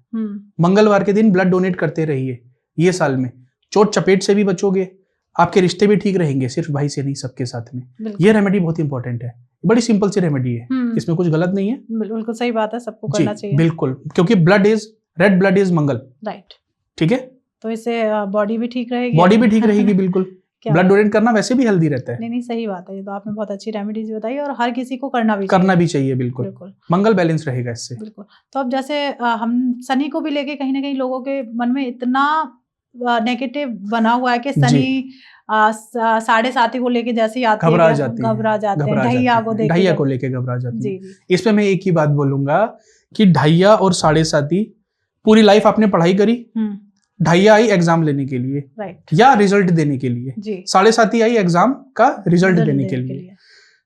मंगलवार के दिन ब्लड डोनेट करते रहिए। ये साल में चोट चपेट से भी बचोगे, आपके रिश्ते भी ठीक रहेंगे, सिर्फ भाई से नहीं सबके साथ में। ये रेमेडी बहुत इंपॉर्टेंट है, बड़ी सिंपल सी रेमेडी है, इसमें कुछ गलत नहीं है। बिल्कुल सही बात है, सबको करना चाहिए। बिल्कुल, क्योंकि blood is red, blood is Mangal right. ठीक है, तो इससे बॉडी भी ठीक रहेगी। बॉडी भी ठीक रहेगी बिल्कुल। ब्लड डोनेट करना वैसे भी हेल्दी रहता है। नहीं सही बात है, ये तो आपने बहुत अच्छी रेमेडीज बताई और हर किसी को करना भी चाहिए बिल्कुल। मंगल बैलेंस रहेगा इससे बिल्कुल। तो अब जैसे हम शनि को भी लेके कहीं ना कहीं लोगों के मन में इतना नेगेटिव बना हुआ है कि शनि 7.5 को लेके जैसे आते हैं घबरा जाते हैं, ढैया को लेके घबरा जाते हैं। इसमें मैं एक ही बात बोलूंगा कि ढैया और 7.5 पूरी लाइफ आपने पढ़ाई करी, ढैया आई एग्जाम लेने के लिए या रिजल्ट देने के लिए, 7.5 आई एग्जाम का रिजल्ट देने के लिए।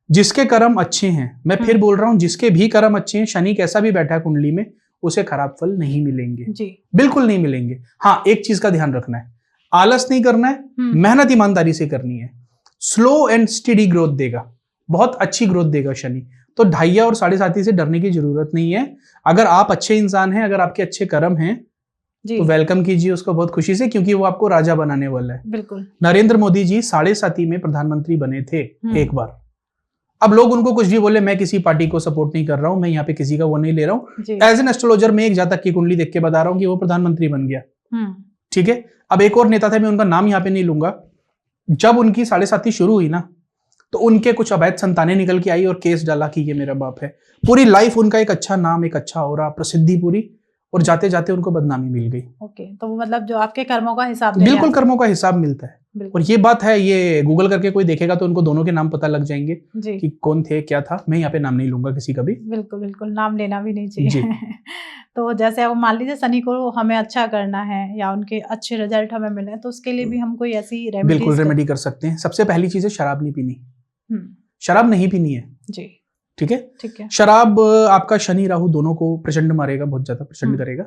जिसके कर्म अच्छे हैं, मैं फिर बोल रहा हूं, जिसके भी कर्म अच्छे हैं, शनि कैसा भी बैठा है कुंडली में, उसे खराब फल नहीं मिलेंगे जी, बिल्कुल नहीं मिलेंगे। हाँ, एक चीज का ध्यान रखना है, आलस नहीं करना है, मेहनत ईमानदारी से करनी है। स्लो एंड स्टेडी ग्रोथ देगा, बहुत अच्छी ग्रोथ देगा शनि। तो ढैया और 7.5 से डरने की जरूरत नहीं है। अगर आप अच्छे इंसान हैं, अगर आपके अच्छे कर्म हैं, तो वेलकम कीजिए उसको बहुत खुशी से, क्योंकि वो आपको राजा बनाने वाला है। बिल्कुल। नरेंद्र मोदी जी 7.5 में प्रधानमंत्री बने थे एक बार। अब लोग उनको कुछ भी बोले, मैं किसी पार्टी को सपोर्ट नहीं कर रहा हूं, मैं यहाँ पे किसी का वो नहीं ले रहा हूँ। एज एन एस्ट्रोलॉजर मैं एक जातक की कुंडली देख के बता रहा हूँ कि वो प्रधानमंत्री बन गया। ठीक है। अब एक और नेता थे, मैं उनका नाम यहाँ पे नहीं लूंगा। जब उनकी 7.5 शुरू हुई ना, तो उनके कुछ अवैध संतानें निकल के आई और केस डाला कि ये मेरा बाप है। पूरी लाइफ उनका एक अच्छा नाम, एक अच्छा ऑरा, प्रसिद्धि पूरी, और जाते जाते उनको बदनामी मिल गई। ओके, तो मतलब जो आपके कर्मों का हिसाब, बिल्कुल कर्मों का हिसाब मिलता है। और ये बात है, ये गूगल करके कोई देखेगा तो उनको दोनों के नाम पता लग जाएंगे कि कौन थे, क्या था। मैं यहाँ पे नाम नहीं लूंगा किसी का भी। बिल्कुल बिल्कुल, नाम लेना भी नहीं चाहिए। तो जैसे अब मान लीजिए शनि को हमें अच्छा करना है या उनके अच्छे रिजल्ट हमें मिले, तो उसके लिए भी हम कोई ऐसी बिल्कुल रेमेडी कर सकते हैं। सबसे पहली चीज है शराब नहीं पीनी। शराब नहीं पीनी है जी। ठीक है, ठीक है। शराब आपका शनि राहु दोनों को प्रचंड मारेगा, बहुत ज्यादा प्रचंड करेगा,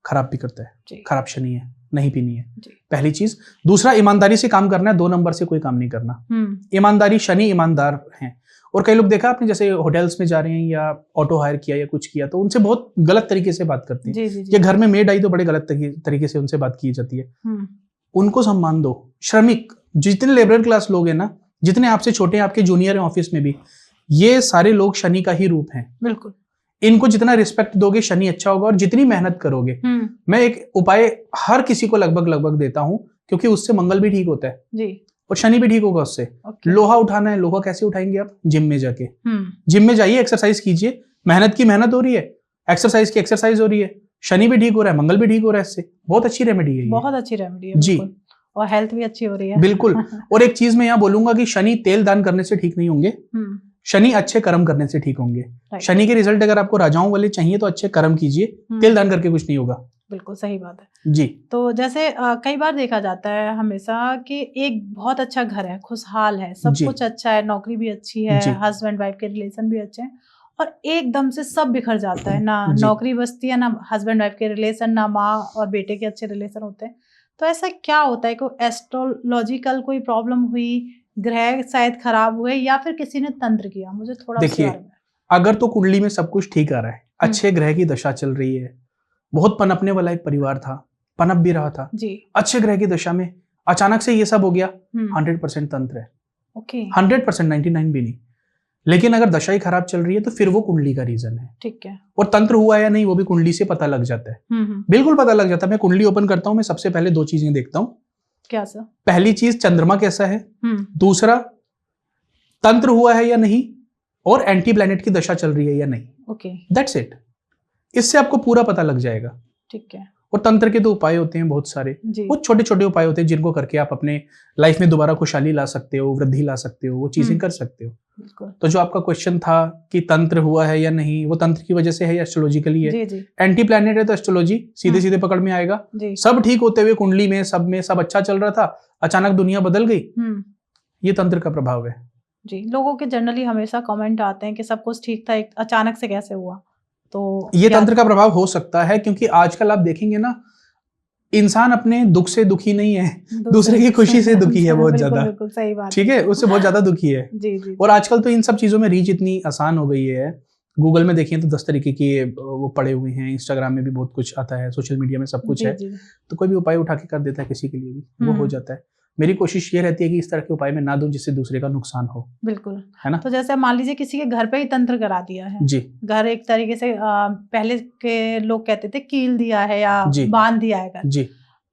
खराब भी करता है, खराब शनि है, नहीं पीनी है पहली चीज। दूसरा, ईमानदारी से काम करना है, 2 नंबर से कोई काम नहीं करना। ईमानदारी, शनि ईमानदार हैं। और कई लोग देखा आपने, जैसे होटल्स में जा रहे हैं या ऑटो हायर किया या कुछ किया, तो उनसे बहुत गलत तरीके से बात करते हैं। या घर में मेड आई तो बड़े गलत तरीके से उनसे बात की जाती है। उनको सम्मान दो। श्रमिक, जितने लेबर क्लास लोग हैं ना, जितने आपसे छोटे हैं, आपके जूनियर हैं ऑफिस में भी, ये सारे लोग शनि का ही रूप हैं। बिल्कुल। इनको जितना रिस्पेक्ट दोगे, शनि अच्छा होगा। और जितनी मेहनत करोगे, मैं एक उपाय हर किसी को लगभग देता हूं, क्योंकि उससे मंगल भी ठीक होता है जी, और शनि भी ठीक होगा उससे। लोहा उठाना है, लोहा कैसे उठाएंगे आप? जिम में जाके। जिम में जाइए, एक्सरसाइज कीजिए। मेहनत की मेहनत हो रही है, एक्सरसाइज की एक्सरसाइज हो रही है, शनि भी ठीक हो रहा है, मंगल भी ठीक हो रहा है। इससे बहुत अच्छी रेमेडी है, बहुत अच्छी रेमेडी है जी। और हेल्थ भी अच्छी हो रही है। बिल्कुल। और एक चीज मैं यहाँ बोलूंगा कि शनि तेल दान करने से ठीक नहीं होंगे। शनि अच्छे कर्म करने से ठीक होंगे। शनि के रिजल्ट अगर आपको राजाओं वाले चाहिए तो अच्छे कर्म कीजिए, तिल दान करके कुछ नहीं होगा। बिल्कुल सही बात है जी। तो जैसे कई बार देखा जाता है हमेशा कि एक बहुत अच्छा घर है, खुशहाल है, सब कुछ अच्छा है, नौकरी भी अच्छी है, हस्बैंड वाइफ के रिलेशन भी अच्छे हैं, और एकदम से सब बिखर जाता है, ना नौकरी बचती है, ना हस्बैंड वाइफ के रिलेशन, ना माँ और बेटे के अच्छे रिलेशन होते हैं। तो ऐसा क्या होता है? कोई एस्ट्रोलॉजिकल कोई प्रॉब्लम हुई, ग्रह शायद खराब हुए, या फिर किसी ने तंत्र किया? मुझे थोड़ा देखिए, अगर तो कुंडली में सब कुछ ठीक आ रहा है, अच्छे ग्रह की दशा चल रही है, बहुत पनपने वाला एक परिवार था, पनप भी रहा था जी, अच्छे ग्रह की दशा में अचानक से ये सब हो गया, 100% तंत्र है। ओके, 100%, 99 भी नहीं। लेकिन अगर दशा ही खराब चल रही है तो फिर वो कुंडली का रीजन है। ठीक है। और तंत्र हुआ या नहीं वो भी कुंडली से पता लग जाता है। बिल्कुल पता लग जाता है। मैं कुंडली ओपन करता हूँ, मैं सबसे पहले 2 चीजें देखता हूँ। क्या सर? पहली चीज चंद्रमा कैसा है, दूसरा तंत्र हुआ है या नहीं, और एंटी प्लैनेट की दशा चल रही है या नहीं। Okay, that's it. इससे आपको पूरा पता लग जाएगा। ठीक है। और तंत्र के तो उपाय होते हैं बहुत सारे, बहुत छोटे छोटे उपाय होते हैं जिनको करके आप अपने लाइफ में दोबारा खुशहाली ला सकते हो, वृद्धि ला सकते हो, वो चीजें कर सकते हो। तो जो आपका क्वेश्चन था कि तंत्र हुआ है या नहीं, वो तंत्र की वजह से है या एस्ट्रोलॉजिकली है? एंटी प्लैनेट है तो एस्ट्रोलॉजी सीधे सीधे पकड़ में आएगा। सब ठीक होते हुए कुंडली में सब अच्छा चल रहा था, अचानक दुनिया बदल गई, ये तंत्र का प्रभाव है जी। लोगों के जनरली हमेशा कमेंट आते हैं कि सब कुछ ठीक था, अचानक से कैसे हुआ? तो ये तंत्र का प्रभाव हो सकता है, क्योंकि आजकल आप देखेंगे ना, इंसान अपने दुख से दुखी नहीं है, दूसरे की खुशी से दुखी है बहुत ज्यादा। बिल्कुल सही बात, ठीक है, उससे बहुत ज्यादा दुखी है। जी। और आजकल तो इन सब चीजों में रीच इतनी आसान हो गई है। गूगल में देखिए तो 10 तरीके की वो पड़े हुए हैं, इंस्टाग्राम में भी बहुत कुछ आता है, सोशल मीडिया में सब कुछ है। तो कोई भी उपाय उठा के कर देता है, किसी के लिए भी वो हो जाता है। मेरी कोशिश ये रहती है कि इस तरह के उपाय में ना दूं जिससे दूसरे का नुकसान हो। बिल्कुल, है ना? तो जैसे मान लीजिए किसी के घर पे ही तंत्र करा दिया है जी, घर एक तरीके से पहले के लोग कहते थे कील दिया है या बांध दिया है जी।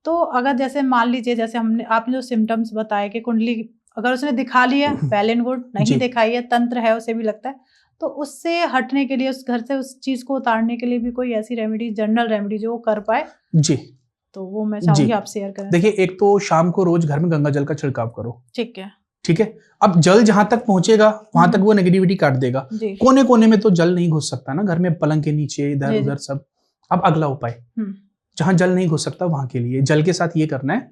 तो अगर जैसे मान लीजिए, जैसे आपने जो सिम्टम्स बताए कि कुंडली अगर उसने दिखा लिया वेल एंड गुड, नहीं दिखाई है, तंत्र है, उसे भी लगता है, तो उससे हटने के लिए, उस घर से उस चीज को उतारने के लिए भी कोई ऐसी रेमेडी, जनरल रेमेडी जो वो कर पाए जी, तो वो मैं चाहूंगी आप शेयर करें। देखिए, एक तो शाम को रोज घर में गंगा जल का छिड़काव करो। ठीक है, ठीक है। अब जल जहां तक पहुंचेगा वहां तक वो नेगेटिविटी काट देगा। कोने कोने में तो जल नहीं घुस सकता ना, घर में पलंग के नीचे इधर उधर सब। अब अगला उपाय, जहां जल नहीं घुस सकता वहां के लिए जल के साथ ये करना है,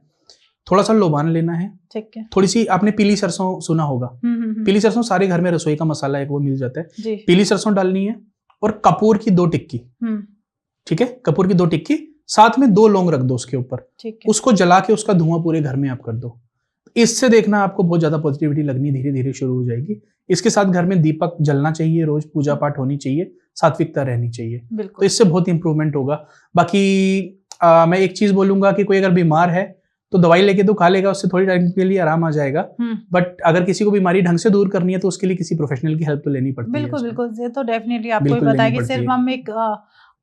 थोड़ा सा लोबान लेना है। ठीक है। थोड़ी सी, आपने पीली सरसों सुना होगा, पीली सरसों सारे घर में रसोई का मसाला है, वो मिल जाता है। पीली सरसों डालनी है और कपूर की 2 टिक्की। ठीक है, कपूर की 2 टिक्की, साथ में 2 लौंग रख दो उसके ऊपर, उसको जला के उसका धुआं पूरे घर में आप कर दो। इससे देखना आपको बहुत ज्यादा पॉजिटिविटी लगनी धीरे धीरे शुरू हो जाएगी। इसके साथ घर में दीपक जलना चाहिए, रोज पूजा पाठ होनी चाहिए, सात्विकता रहनी चाहिए, तो इससे बहुत इंप्रूवमेंट होगा। बाकी मैं एक चीज बोलूंगा कि कोई अगर बीमार है तो दवाई लेके तो खा लेगा, उससे थोड़ी टाइम के लिए आराम आ जाएगा, बट अगर किसी को बीमारी ढंग से दूर करनी है तो उसके लिए किसी प्रोफेशनल की हेल्प तो लेनी पड़ती है। बिल्कुल बिल्कुल, ये तो डेफिनेटली आपको बताया कि सिर्फ हम एक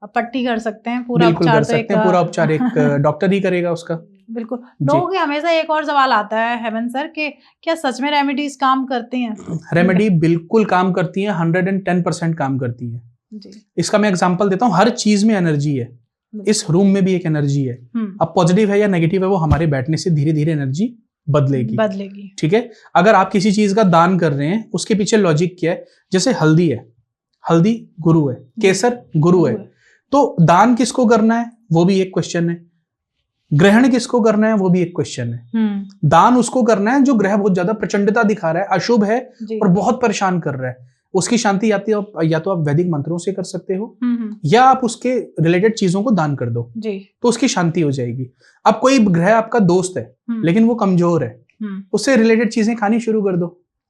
पट्टी कर सकते हैं, पूरा उपचार कर सकते हैं, पूरा उपचार एक डॉक्टर ही करेगा उसका। बिल्कुल। लोगों के हमेशा एक और सवाल आता है हेमंत सर कि क्या सच में रेमेडीज काम करती हैं? रेमेडी बिल्कुल काम करती है, 110% काम करती है जी। इसका मैं एग्जांपल देता हूँ। हर चीज में एनर्जी है, इस रूम में भी एक एनर्जी है। अब पॉजिटिव है या नेगेटिव है वो हमारे बैठने से धीरे धीरे एनर्जी बदलेगी। ठीक है। अगर आप किसी चीज का दान कर रहे हैं, उसके पीछे लॉजिक क्या है? जैसे हल्दी है, हल्दी गुरु है, केसर गुरु है, तो दान किसको करना है वो भी एक क्वेश्चन है, ग्रहण किसको करना है वो भी एक क्वेश्चन है। दान उसको करना है जो ग्रह बहुत ज्यादा प्रचंडता दिखा रहा है, अशुभ है और बहुत परेशान कर रहा है। उसकी शांति या तो आप वैदिक मंत्रों से कर सकते हो या आप उसके रिलेटेड चीजों को दान कर दो जी, तो उसकी शांति हो जाएगी। अब कोई ग्रह आपका दोस्त है लेकिन वो कमजोर है, उससे रिलेटेड चीजें खानी शुरू कर दो,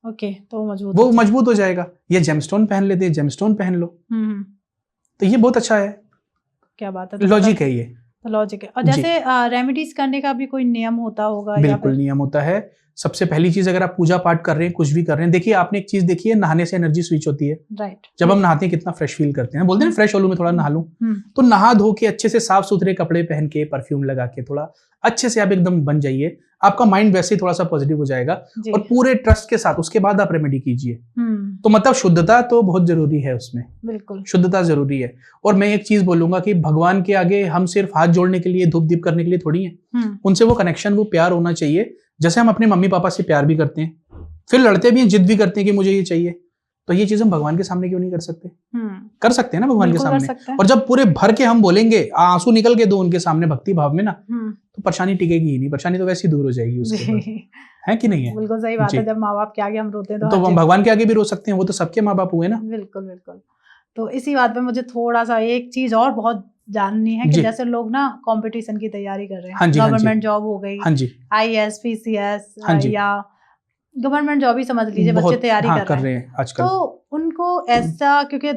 ओके, तो वो मजबूत हो जाएगा। ये जेमस्टोन पहन लेते हैं, जेमस्टोन पहन लो, तो ये बहुत अच्छा है। क्या बात है, लॉजिक है ये, लॉजिक है। और जैसे रेमेडीज करने का भी कोई नियम होता होगा? बिल्कुल नियम होता है। सबसे पहली चीज, अगर आप पूजा पाठ कर रहे हैं, कुछ भी कर रहे हैं, देखिए आपने एक चीज देखी है, नहाने से एनर्जी स्विच होती है। राइट। जब हम नहाते हैं कितना फ्रेश फील करते हैं, बोलते हैं फ्रेश हो लूं, मैं थोड़ा नहा लूं, तो नहा धो के अच्छे से साफ सुथरे कपड़े पहन के, परफ्यूम लगा के थोड़ा अच्छे से आप एकदम बन जाइए, आपका माइंड वैसे ही थोड़ा सा पॉजिटिव हो जाएगा और पूरे ट्रस्ट के साथ उसके बाद आप रेमेडी कीजिए। तो मतलब शुद्धता तो बहुत जरूरी है उसमें, बिल्कुल शुद्धता जरूरी है। और मैं एक चीज बोलूंगा कि भगवान के आगे हम सिर्फ हाथ जोड़ने के लिए, धूप दीप करने के लिए थोड़ी है, उनसे वो कनेक्शन, वो प्यार होना चाहिए। जैसे हम अपने मम्मी पापा से प्यार भी करते हैं, फिर लड़ते भी हैं, जिद भी करते हैं कि मुझे ये चाहिए, तो ये चीज हम भगवान के सामने क्यों नहीं कर सकते? कर सकते हैं ना भगवान के बिल्कुल कर सामने। सकते हैं। और जब पूरे भर के हम बोलेंगे, आंसू निकल के दो उनके सामने भक्ति भाव में ना, तो परेशानी टिकेगी ही नहीं, परेशानी तो वैसे ही दूर हो जाएगी उसके बाद, है कि नहीं है? बिल्कुल सही बात जी। है। जब माँ बाप के आगे हम रोते हैं तो हम भगवान के आगे भी रो सकते हैं, वो तो सबके माँ बाप हुए ना। बिल्कुल बिल्कुल। तो इसी बात पे मुझे थोड़ा सा एक चीज और बहुत जाननी है कि जी। जैसे लोग ना कंपटीशन की तैयारी कर रहे हाँ हैं, जी, हाँ जी। गवर्नमेंट जॉब हो गई, हाँ जी, IAS PCS हाँ जी। या गवर्नमेंट जॉब ही समझ लीजिए, बच्चे बहुत तैयारी हाँ कर रहे हैं आजकल। तो उनको ऐसा, क्योंकि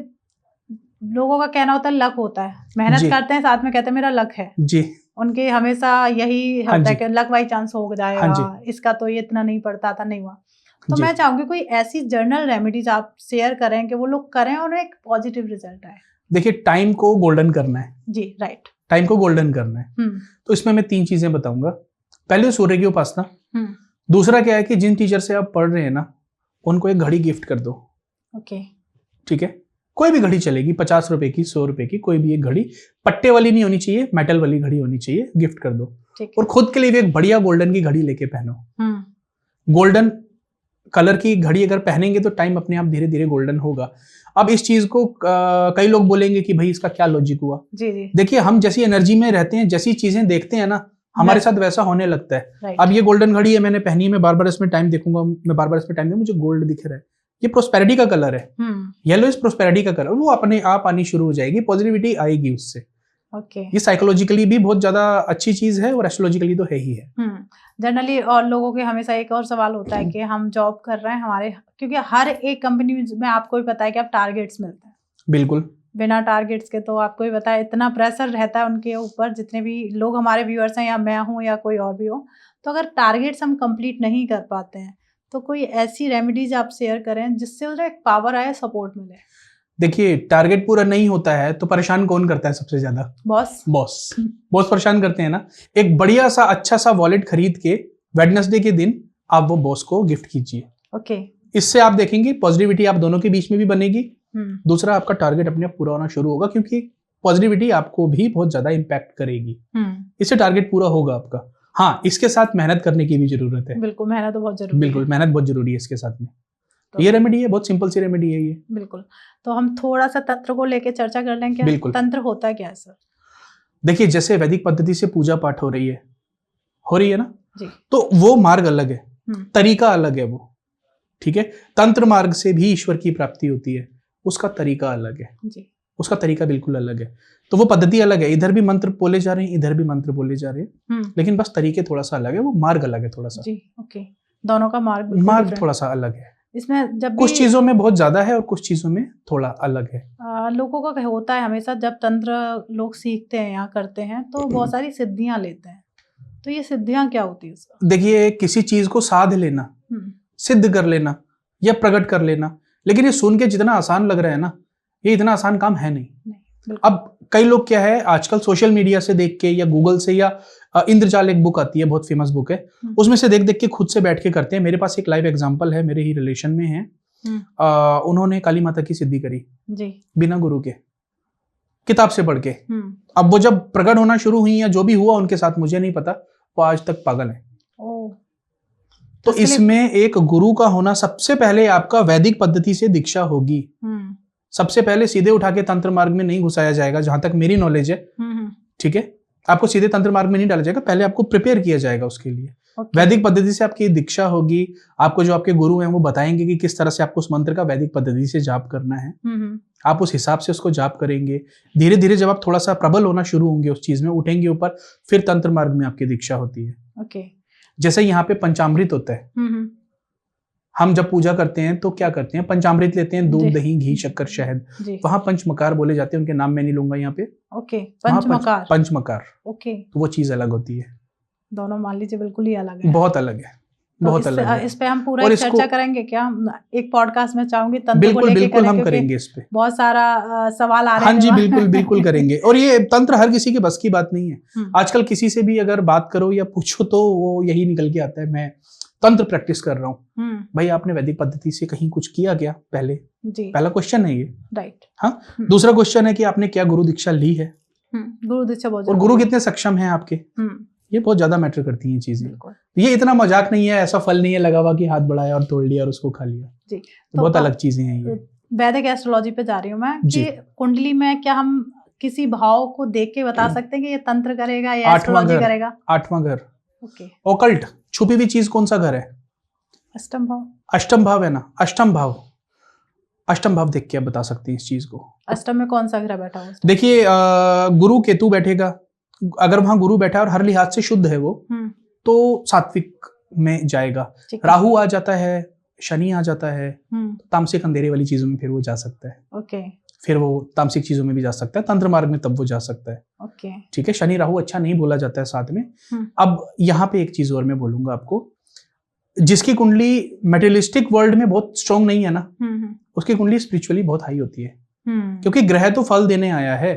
लोगों का कहना होता है लक होता है, मेहनत जी। करते हैं साथ में कहते हैं मेरा लक है, जी, उनके हमेशा यही हाँ होता है जी। कि लक बाई चांस हो हाँ जाएगा, जी। इसका तो ये इतना नहीं पड़ता था, नहीं हुआ। तो जी। मैं चाहूंगी कोई ऐसी जर्नल रेमेडीज आप शेयर करें कि वो लोग करें और एक पॉजिटिव रिजल्ट आए। देखिए, टाइम को गोल्डन करना है। जी, राइट। टाइम को गोल्डन करना है, तो इसमें मैं 3 चीजें बताऊंगा। पहले सूर्य की उपासना, दूसरा क्या है कि जिन टीचर से आप पढ़ रहे हैं ना, उनको एक घड़ी गिफ्ट कर दो। ओके, ठीक है, कोई भी घड़ी चलेगी, 50 रुपए की, 100 रुपए की, कोई भी एक घड़ी, पट्टे वाली नहीं होनी चाहिए, मेटल वाली घड़ी होनी चाहिए, गिफ्ट कर दो। और खुद के लिए भी एक बढ़िया गोल्डन की घड़ी लेके पहनो। गोल्डन कलर की घड़ी अगर पहनेंगे तो टाइम अपने आप धीरे धीरे गोल्डन होगा। अब इस चीज को कई लोग बोलेंगे कि भाई इसका क्या लॉजिक हुआ। जी जी। देखिए, हम जैसी एनर्जी में रहते हैं, जैसी चीजें देखते हैं ना, हमारे साथ वैसा होने लगता है। राइट। अब ये गोल्डन घड़ी है, मैंने पहनी है, मैं बार बार इसमें टाइम देखूंगा, मैं बार बार इसमें टाइम देखूंगा, मुझे गोल्ड दिख रहा है, ये प्रोस्पेरिटी का कलर है। येलो इज प्रोस्पेरिटी का कलर, वो अपने आप आनी शुरू हो जाएगी, पॉजिटिविटी आएगी उससे। ओके। ये साइकोलॉजिकली भी बहुत ज्यादा अच्छी चीज है और एस्ट्रोलॉजिकली तो है ही है। जनरली और लोगों के हमेशा एक और सवाल होता है कि हम जॉब कर रहे हैं, हमारे क्योंकि हर एक कंपनी में आपको भी पता है कि आप टारगेट्स मिलते हैं। बिल्कुल। बिना टारगेट्स के तो आपको भी पता है इतना प्रेशर रहता है उनके ऊपर, जितने भी लोग हमारे व्यूअर्स हैं या मैं हूँ या कोई और भी हो, तो अगर टारगेट्स हम कंप्लीट नहीं कर पाते हैं तो कोई ऐसी रेमेडीज आप शेयर करें जिससे उसे एक पावर आए, सपोर्ट मिले। देखिए, टारगेट पूरा नहीं होता है तो परेशान कौन करता है सबसे ज्यादा? बॉस परेशान करते हैं ना। एक बढ़िया सा अच्छा सा वॉलेट खरीद के वेडनेसडे के दिन आप वो बॉस को गिफ्ट कीजिए। ओके। इससे आप देखेंगे पॉजिटिविटी आप दोनों के बीच में भी बनेगी। दूसरा, आपका टारगेट अपने आप पूरा होना शुरू होगा, क्योंकि पॉजिटिविटी आपको भी बहुत ज्यादा इम्पैक्ट करेगी। इससे टारगेट पूरा होगा आपका। हाँ, इसके साथ मेहनत करने की भी जरूरत है। बिल्कुल, मेहनत तो बहुत जरूरी है। बिल्कुल, मेहनत बहुत जरूरी है इसके साथ में। तो ये रेमेडी है, बहुत सिंपल सी रेमेडी है ये। बिल्कुल। तो हम थोड़ा सा तंत्र को लेके चर्चा कर लें क्या? बिल्कुल। तंत्र होता है क्या है सर? देखिए, जैसे वैदिक पद्धति से पूजा पाठ हो रही है ना जी। तो वो मार्ग अलग है, तरीका अलग है वो। ठीक है, तंत्र मार्ग से भी ईश्वर की प्राप्ति होती है, उसका तरीका अलग है जी। उसका तरीका बिल्कुल अलग है, तो वो पद्धति अलग है। इधर भी मंत्र बोले जा रहे हैं, इधर भी मंत्र बोले जा रहे हैं, लेकिन बस तरीके थोड़ा सा अलग है, वो मार्ग अलग है थोड़ा सा जी। ओके, दोनों का मार्ग थोड़ा सा अलग है। इसमें जब कुछ चीजों में बहुत ज्यादा है और कुछ चीजों में थोड़ा अलग है। लोगों का होता है हमेशा, जब तंत्र लोग सीखते हैं या करते हैं तो बहुत सारी सिद्धियां लेते हैं, तो ये सिद्धियां क्या होती है? देखिए, किसी चीज को साध लेना, सिद्ध कर लेना या प्रकट कर लेना, लेकिन ये सुन के जितना आसान लग रहा है ना, ये इतना आसान काम है नहीं। अब कई लोग क्या है, आजकल सोशल मीडिया से देख के या गूगल से या इंद्रजाल एक बुक आती है, बहुत फेमस बुक है, उसमें से देख देख के खुद से बैठ के करते हैं। मेरे पास एक लाइव एग्जांपल है, मेरे ही रिलेशन में है। उन्होंने काली माता की सिद्धि करी जी, बिना गुरु के, किताब से पढ़ के। अब वो जब प्रकट होना शुरू हुई या जो भी हुआ उनके साथ, मुझे नहीं पता, वो आज तक पागल है। तो इसमें एक गुरु का होना, सबसे पहले आपका वैदिक पद्धति से दीक्षा होगी। सबसे पहले सीधे उठा के तंत्र मार्ग में नहीं घुसाया जाएगा, जहां तक मेरी नॉलेज है। ठीक है, आपको सीधे तंत्र मार्ग में नहीं डाला जाएगा, पहले आपको प्रिपेयर किया जाएगा उसके लिए। वैदिक पद्धति से आपकी दीक्षा होगी, आपको जो आपके गुरु हैं वो बताएंगे कि किस तरह से आपको उस मंत्र का वैदिक पद्धति से जाप करना है। आप उस हिसाब से उसको जाप करेंगे। धीरे धीरे जब आप थोड़ा सा प्रबल होना शुरू होंगे उस चीज में, उठेंगे ऊपर, फिर तंत्र मार्ग में आपकी दीक्षा होती है। ओके। जैसे यहाँ पे पंचामृत होता है, हम जब पूजा करते हैं तो क्या करते हैं, पंचामृत लेते हैं, दूध, दही, घी, शक्कर, शहद। वहां पंचमकार बोले जाते हैं, उनके नाम मैं नहीं लूंगा यहाँ पे। ओके, पंचमकार। ओके, तो वो चीज अलग होती है। दोनों मान लीजिए बिल्कुल ही अलग है, बहुत अलग है, बहुत अलग है। इस पे हम पूरा चर्चा करेंगे क्या एक पॉडकास्ट में? चाहूंगी तंत्र बिल्कुल को लेके बिल्कुल हम करेंगे इस पे, बहुत सारा सवाल आ रहे हैं। हाँ जी, बिल्कुल बिल्कुल करेंगे। और ये तंत्र हर किसी के बस की बात नहीं है। आजकल किसी से भी अगर बात करो या पूछो तो वो यही निकल के आता है, मैं तंत्र प्रैक्टिस कर रहा हूँ। भाई, आपने वैदिक पद्धति से कहीं कुछ किया क्या पहले? पहला क्वेश्चन है ये, राइट। हाँ, दूसरा क्वेश्चन है कि आपने क्या गुरु दीक्षा ली है, गुरु दीक्षा, और गुरु कितने सक्षम है आपके, ये बहुत ज्यादा मैटर करती हैं चीजें। ये इतना मजाक नहीं है, ऐसा फल नहीं है लगा हुआ कि हाथ बढ़ाया और तोड़ लिया और उसको खा लिया जी। तो बहुत अलग चीजें हैं ये। वैदिक एस्ट्रोलॉजी पे जा रही हूँ मैं जी। कि कुंडली में क्या हम किसी भाव को देख के बता सकते हैं कि ये तंत्र करेगा या आठवां एस्ट्रोलॉजी घर, करेगा? 8वां घर, ओके। ओकल्ट, छुपी हुई चीज कौन सा घर है? अष्टम भाव। अष्टम भाव है ना, अष्टम भाव, अष्टम भाव देख के आप बता सकते हैं इस चीज को। अष्टम में कौन सा ग्रह बैठा हुआ है? देखिए गुरु केतु बैठेगा, अगर वहां गुरु बैठा है और हर लिहाज से शुद्ध है वो, तो सात्विक में जाएगा। ठीक है। राहु आ जाता है, शनि आ जाता है, हम्म, तामसिक अंधेरे वाली चीजों में फिर वो जा सकता है। ओके फिर वो तामसिक चीजों में भी जा सकता है, तंत्र मार्ग में तब वो जा सकता है। ओके। ठीक है, शनि राहु अच्छा नहीं बोला जाता है साथ में। हम्म। अब यहाँ पे एक चीज और मैं बोलूंगा आपको, जिसकी कुंडली मेटेरियलिस्टिक वर्ल्ड में बहुत स्ट्रांग नहीं है ना, उसकी कुंडली स्पिरिचुअली बहुत हाई होती है। क्योंकि ग्रह तो फल देने आया है।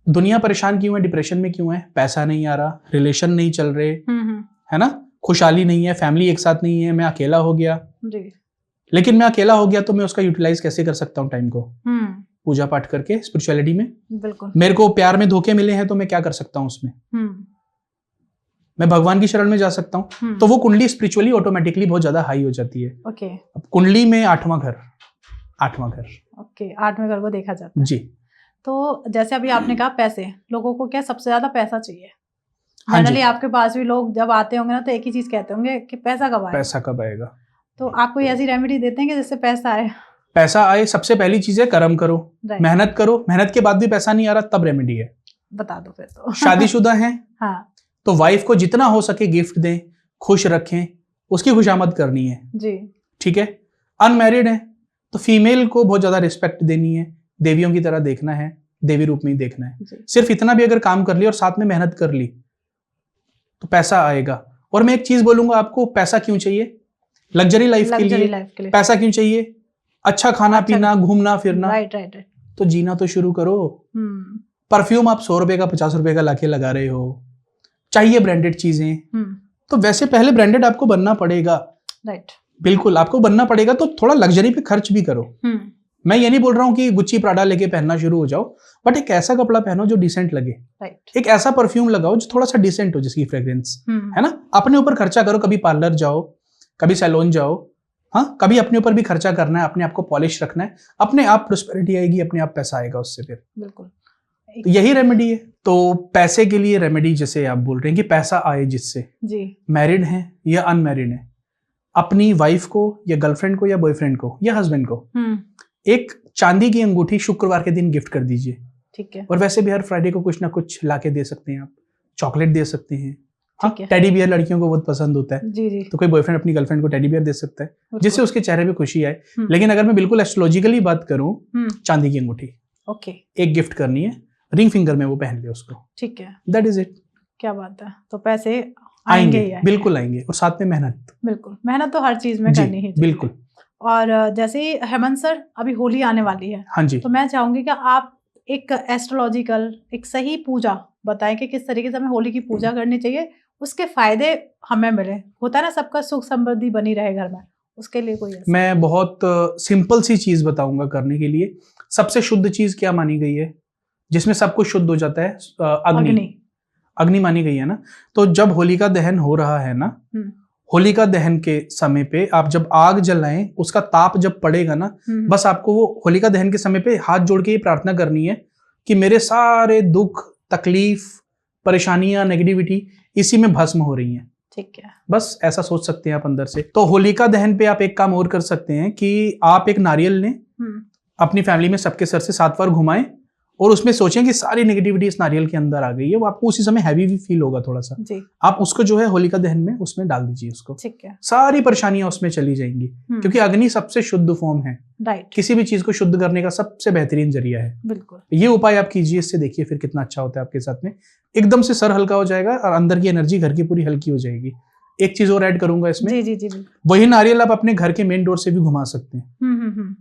दुनिया परेशान क्यों है, डिप्रेशन में क्यों है? पैसा नहीं आ रहा, रिलेशन नहीं चल रहे, है ना, खुशहाली नहीं है, फैमिली एक साथ नहीं है, मैं अकेला हो गया जी। लेकिन मैं अकेला हो गया तो मैं उसका यूटिलाइज कैसे कर सकता हूँ टाइम को? पूजा पाठ करके, स्पिरिचुअलिटी में। बिल्कुल। मेरे को प्यार में धोखे मिले हैं तो मैं क्या कर सकता हूँ उसमें? मैं भगवान की शरण में जा सकता हूँ। तो वो कुंडली स्पिरिचुअली ऑटोमेटिकली बहुत ज्यादा हाई हो जाती है। ओके। अब कुंडली में 8वां घर, 8वां घर, ओके, 8वें घर को देखा जाता है जी। तो जैसे अभी आपने कहा पैसे, लोगों को क्या सबसे ज्यादा पैसा चाहिए? हाँ जी। जनरली आपके पास भी लोग जब आते होंगे ना तो एक ही चीज कहते होंगे कि पैसा कब आएगा? पैसा कब आएगा? तो आप कोई ऐसी रेमेडी देते हैं कि जिससे पैसा आए? पैसा आए, सबसे पहली चीज है कर्म करो, मेहनत करो। मेहनत के बाद भी पैसा नहीं आ रहा तब रेमेडी है। बता दो फिर तो। शादीशुदा हैं हाँ तो वाइफ को जितना हो सके गिफ्ट दें, खुश रखें, उसकी खुशामद करनी है जी। ठीक है। अनमैरिड है तो फीमेल को बहुत ज्यादा रिस्पेक्ट देनी है, देवियों की तरह देखना है, देवी रूप में ही देखना है। सिर्फ इतना भी अगर काम कर लिया और साथ में मेहनत कर ली तो पैसा आएगा। और मैं एक चीज बोलूंगा आपको, पैसा क्यों चाहिए? लग्जरी लाइफ के लिए पैसा क्यों चाहिए? अच्छा खाना पीना, घूमना फिरना। राइट। तो जीना तो शुरू करो। परफ्यूम आप 100 रुपए का 50 रुपए का लाके लगा रहे हो, चाहिए ब्रांडेड चीजें, तो वैसे पहले ब्रांडेड आपको बनना पड़ेगा। राइट, बिल्कुल आपको बनना पड़ेगा। तो थोड़ा लग्जरी पे खर्च भी करो। मैं ये नहीं बोल रहा हूँ कि गुच्ची प्राडा लेके पहनना शुरू हो जाओ, बट एक ऐसा कपड़ा पहनो जो डिसेंट लगे। राइट। एक ऐसा परफ्यूम लगाओ जो थोड़ा सा डिसेंट हो, जिसकी फ्रेग्रेंस है ना। अपने ऊपर खर्चा करो, कभी पार्लर जाओ, कभी सैलून जाओ, हाँ, कभी अपने ऊपर भी खर्चा करना है, अपने आप को पॉलिश रखना है, अपने आप प्रोस्पेरिटी आएगी, अपने आप पैसा आएगा उससे फिर। बिल्कुल, तो यही रेमेडी है। तो पैसे के लिए रेमेडी, जैसे आप बोल रहे हैं कि पैसा आए जिससे, जी, मैरिड है या अनमैरिड है, अपनी वाइफ को या गर्लफ्रेंड को या बॉयफ्रेंड को या हस्बैंड को एक चांदी की अंगूठी शुक्रवार के दिन गिफ्ट कर दीजिए। ठीक है। और वैसे भी हर फ्राइडे को कुछ ना कुछ लाके दे सकते हैं आप, चॉकलेट दे सकते हैं, ठीक है। टेडी बियर लड़कियों को बहुत पसंद होता है, जी जी। तो कोई बॉयफ्रेंड अपनी गर्लफ्रेंड को टेडी बियर दे सकता है जिससे उसके चेहरे पे खुशी आए। लेकिन अगर मैं बिल्कुल एस्ट्रोलॉजिकली बात करूं, चांदी की अंगूठी ओके एक गिफ्ट करनी है, रिंग फिंगर में वो पहन ले उसको, ठीक है। That is it. क्या बात है। तो पैसे आएंगे, बिल्कुल आएंगे, और साथ में मेहनत। बिल्कुल, मेहनत तो हर चीज में करनी ही चाहिए। बिल्कुल। और जैसे हेमंत सर, अभी होली आने वाली है, हाँ जी, तो मैं चाहूंगी कि आप एक एस्ट्रोलॉजिकल एक सही पूजा बताएं कि किस तरीके से हमें होली की पूजा करनी चाहिए, उसके फायदे हमें मिले। होता है ना, सबका सुख समृद्धि बनी रहे घर में, उसके लिए कोई मैं बहुत सिंपल सी चीज बताऊंगा करने के लिए। सबसे शुद्ध चीज क्या मानी गई है जिसमें सब कुछ शुद्ध हो जाता है? अग्नि। अग्नि मानी गई है ना। तो जब होलिका दहन हो रहा है ना, होलिका दहन के समय पे आप जब आग जलाएं, उसका ताप जब पड़ेगा ना, बस आपको वो होलिका दहन के समय पे हाथ जोड़ के ये प्रार्थना करनी है कि मेरे सारे दुख, तकलीफ, परेशानियां, नेगेटिविटी इसी में भस्म हो रही हैं। ठीक है, बस ऐसा सोच सकते हैं आप अंदर से। तो होलिका दहन पे आप एक काम और कर सकते हैं कि आप एक नारियल लें, अपनी फैमिली में सबके सर से 7 बार घुमाएं और उसमें सोचें कि सारी नेगेटिविटी इस नारियल के अंदर आ गई है। वो आपको उसी समय हैवी भी फील होगा थोड़ा सा जी। आप उसको जो है होलिका दहन में उसमें डाल दीजिए उसको, ठीक है। सारी परेशानियां उसमें चली जाएंगी, क्योंकि अग्नि सबसे शुद्ध फॉर्म है। राइट। किसी भी चीज को शुद्ध करने का सबसे बेहतरीन जरिया है। बिल्कुल, ये उपाय आप कीजिए, इससे देखिए फिर कितना अच्छा होता है आपके साथ में। एकदम से सर हल्का हो जाएगा और अंदर की एनर्जी घर की पूरी हल्की हो जाएगी। एक चीज और ऐड करूंगा इसमें, जी जी जी, वही नारियल आप अपने घर के मेन डोर से भी घुमा सकते हैं।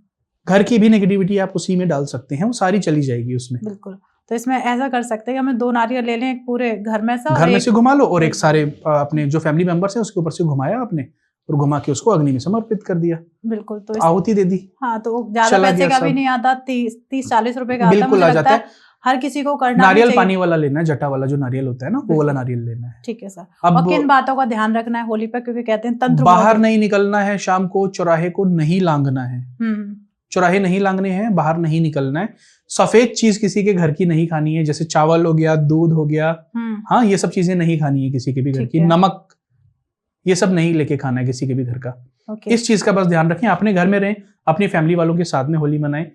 घर की भी नेगेटिविटी आप उसी में डाल सकते हैं, वो सारी चली जाएगी उसमें। बिल्कुल। तो इसमें ऐसा कर सकते हैं कि हमें 2 नारियल ले लें, एक पूरे घर में से घुमा लो, और एक सारे अपने जो फैमिली मेंबर्स हैं उसके ऊपर से घुमाया आपने, और घुमा के उसको अग्नि में समर्पित कर दिया। बिल्कुल। तो आहुति दे दी। हाँ, तो ज्यादा पैसे का भी नहीं आता, 30-40 रुपए का बिल्कुल आ जाता है। हर किसी को करना नारियल पानी वाला लेना है, जटा वाला जो नारियल होता है ना, वो वाला नारियल लेना है। ठीक है सर। अब किन बातों का ध्यान रखना है होली पे, क्योंकि कहते हैं तंत्र बाहर नहीं निकलना है, शाम को चौराहे को नहीं लांघना है। चौराहे नहीं लांगने हैं, बाहर नहीं निकलना है, सफेद चीज किसी के घर की नहीं खानी है, जैसे चावल हो गया, दूध हो गया, हाँ ये सब चीजें नहीं खानी है किसी के भी घर की, नमक ये सब नहीं लेके खाना है किसी के भी घर का। इस चीज का बस ध्यान रखें, अपने घर में रहें, अपनी फैमिली वालों के साथ में होली मनाएं,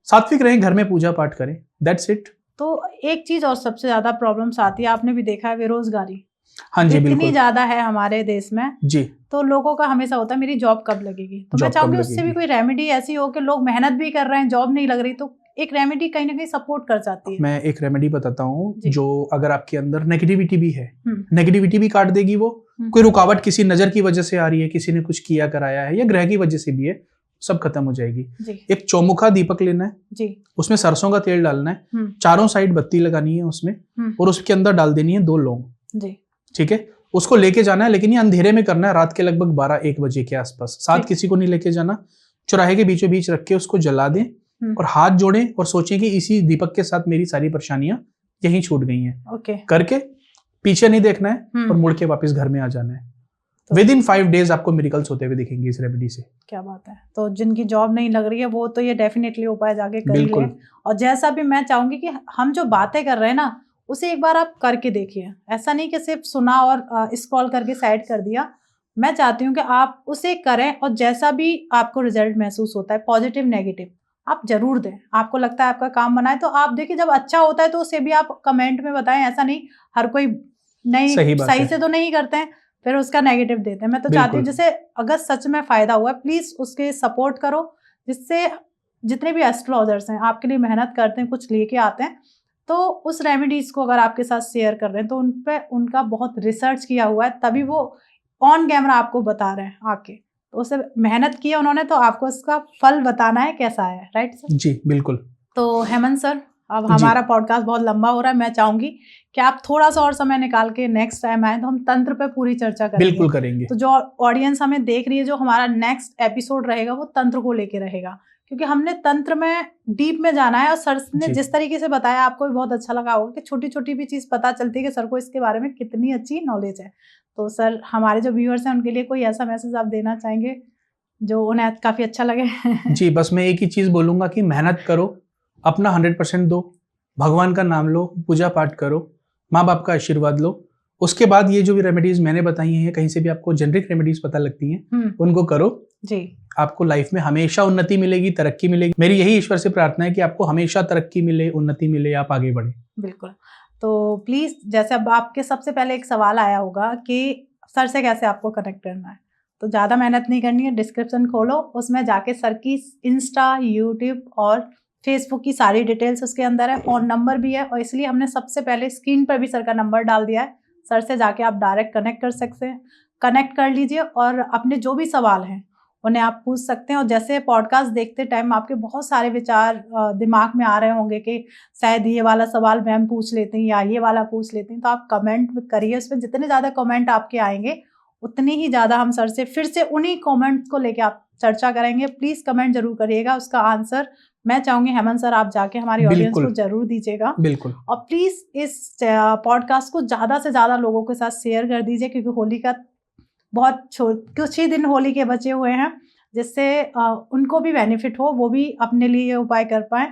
सात्विक रहें, घर में पूजा पाठ करें, दैट्स इट। तो एक चीज और सबसे ज्यादा प्रॉब्लम्स आती है, आपने भी देखा है, बेरोजगारी। हाँ जी, इतनी ज्यादा है हमारे देश में जी। तो लोगों का हमेशा होता है मेरी जॉब कब लगेगी, तो मैं चाहूंगी उससे भी कोई रेमेडी ऐसी हो कि लोग मेहनत भी कर रहे हैं, जॉब नहीं लग रही, तो एक रेमेडी कहीं ना कहीं सपोर्ट कर जाती है। मैं एक रेमेडी बताता हूँ, जो अगर आपके अंदर नेगेटिविटी भी है, नेगेटिविटी भी काट देगी वो, कोई रुकावट किसी नजर की वजह से आ रही है, किसी ने कुछ किया कराया है, या ग्रह की वजह से भी है, सब खत्म हो जाएगी। एक चौमुखा दीपक लेना है जी, उसमें सरसों का तेल डालना है, चारों साइड बत्ती लगानी है उसमें, और उसके अंदर डाल देनी है 2 लौंग जी, ठीक है। उसको लेके जाना है, लेकिन ये अंधेरे में करना है, रात के लगभग 12-1 बजे के आसपास, साथ किसी को नहीं लेके जाना, चौराहे के बीचों बीच रख के उसको जला दें और हाथ जोड़ें और सोचें कि इसी दीपक के साथ मेरी सारी परेशानियां यहीं छूट गई हैं। करके पीछे नहीं देखना है और मुड़ के वापस घर में आ जाना है। विद इन 5 डेज आपको मिरेकल्स होते हुए दिखेंगे इस रेमेडी से। क्या बात है। तो जिनकी जॉब नहीं लग रही है वो तो ये डेफिनेटली उपाय जाके कर ले। और जैसा भी मैं चाहूंगी कि हम जो बातें कर रहे हैं ना उसे एक बार आप करके देखिए, ऐसा नहीं कि सिर्फ सुना और स्क्रॉल करके साइड कर दिया। मैं चाहती हूँ कि आप उसे करें और जैसा भी आपको रिजल्ट महसूस होता है, पॉजिटिव नेगेटिव, आप जरूर दें। आपको लगता है आपका काम बनाए तो आप देखिए, जब अच्छा होता है तो उसे भी आप कमेंट में बताएं। ऐसा नहीं हर कोई नहीं सही से तो नहीं करते हैं फिर उसका नेगेटिव देते हैं। मैं तो चाहती हूँ जैसे अगर सच में फायदा हुआ प्लीज उसके सपोर्ट करो, जिससे जितने भी एस्ट्रोलॉजर्स हैं आपके लिए मेहनत करते हैं, कुछ लेके आते हैं, तो उस रेमेडीज को अगर आपके साथ शेयर कर रहे हैं तो उन पे उनका बहुत रिसर्च किया हुआ है, तभी वो ऑन कैमरा आपको बता रहे हैं आके, तो उसे मेहनत की है उन्होंने, तो आपको उसका फल बताना है कैसा है। Right sir? जी बिल्कुल। तो हेमंत सर, अब हमारा पॉडकास्ट बहुत लंबा हो रहा है, मैं चाहूंगी कि आप थोड़ा सा और समय निकाल के नेक्स्ट टाइम आए तो हम तंत्र पे पूरी चर्चा करेंगे। बिल्कुल करेंगे। तो जो ऑडियंस हमें देख रही है, जो हमारा नेक्स्ट एपिसोड रहेगा वो तंत्र को लेके रहेगा, क्योंकि हमने तंत्र में डीप में जाना है। और सर ने जिस तरीके से बताया आपको भी बहुत अच्छा लगा होगा कि छोटी छोटी भी चीज पता चलती है कि सर को इसके बारे में कितनी अच्छी नॉलेज है। तो सर हमारे जो व्यूअर्स हैं उनके लिए कोई ऐसा मैसेज आप देना चाहेंगे जो उन्हें काफी अच्छा लगे? जी बस मैं एक ही चीज बोलूंगा कि मेहनत करो, अपना 100% दो, भगवान का नाम लो, पूजा पाठ करो, माँ बाप का आशीर्वाद लो। उसके बाद ये जो भी रेमेडीज मैंने बताई हैं, कहीं से भी आपको जेनरिक रेमेडीज पता लगती हैं, उनको करो जी। आपको लाइफ में हमेशा उन्नति मिलेगी, तरक्की मिलेगी। मेरी यही ईश्वर से प्रार्थना है कि आपको हमेशा तरक्की मिले, उन्नति मिले, आप आगे बढ़े। बिल्कुल। तो प्लीज, जैसे अब आपके सबसे पहले एक सवाल आया होगा कि सर से कैसे आपको कनेक्ट करना है, तो ज्यादा मेहनत नहीं करनी है, डिस्क्रिप्शन खोलो, उसमें जाके सर की इंस्टा, यूट्यूब और फेसबुक की सारी डिटेल्स उसके अंदर है, फोन नंबर भी है, और इसलिए हमने सबसे पहले स्क्रीन पर भी सर का नंबर डाल दिया है। सर से जाके आप डायरेक्ट कनेक्ट कर सकते हैं, कनेक्ट कर लीजिए और अपने जो भी सवाल हैं उन्हें आप पूछ सकते हैं। और जैसे पॉडकास्ट देखते टाइम आपके बहुत सारे विचार दिमाग में आ रहे होंगे कि शायद ये वाला सवाल मैम पूछ लेते हैं या ये वाला पूछ लेते हैं, तो आप कमेंट करिए। उसमें जितने ज़्यादा कमेंट आपके आएंगे उतनी ही ज़्यादा हम सर से फिर से उन्हीं कमेंट्स को लेके आप चर्चा करेंगे। प्लीज़ कमेंट जरूर करिएगा, उसका आंसर मैं चाहूंगी हेमंत सर आप जाके हमारी ऑडियंस को जरूर दीजिएगा। बिल्कुल। और प्लीज इस पॉडकास्ट को ज्यादा से ज्यादा लोगों के साथ शेयर कर दीजिए, क्योंकि होली का बहुत कुछ ही दिन होली के बचे हुए हैं, जिससे उनको भी बेनिफिट हो, वो भी अपने लिए ये उपाय कर पाए।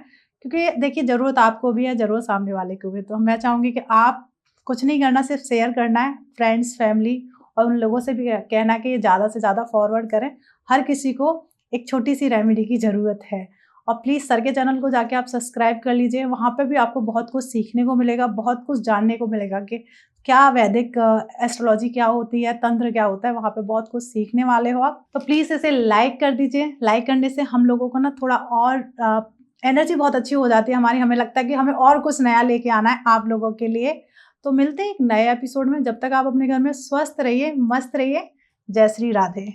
क्योंकि देखिए जरूरत आपको भी है, जरूरत सामने वाले को भी। तो मैं चाहूंगी कि आप कुछ नहीं करना, सिर्फ शेयर करना है, फ्रेंड्स, फैमिली और उन लोगों से भी कहना कि ज़्यादा से ज़्यादा फॉरवर्ड करें। हर किसी को एक छोटी सी रेमेडी की ज़रूरत है। और प्लीज़ सर के चैनल को जाके आप सब्सक्राइब कर लीजिए, वहाँ पे भी आपको बहुत कुछ सीखने को मिलेगा, बहुत कुछ जानने को मिलेगा कि क्या वैदिक एस्ट्रोलॉजी क्या होती है, तंत्र क्या होता है, वहाँ पे बहुत कुछ सीखने वाले हो आप। तो प्लीज़ इसे लाइक कर दीजिए। लाइक करने से हम लोगों को ना थोड़ा और एनर्जी बहुत अच्छी हो जाती है हमारी, हमें लगता है कि हमें और कुछ नया लेके आना है आप लोगों के लिए। तो मिलते हैं एक नए एपिसोड में, जब तक आप अपने घर में स्वस्थ रहिए, मस्त रहिए। जय श्री राधे।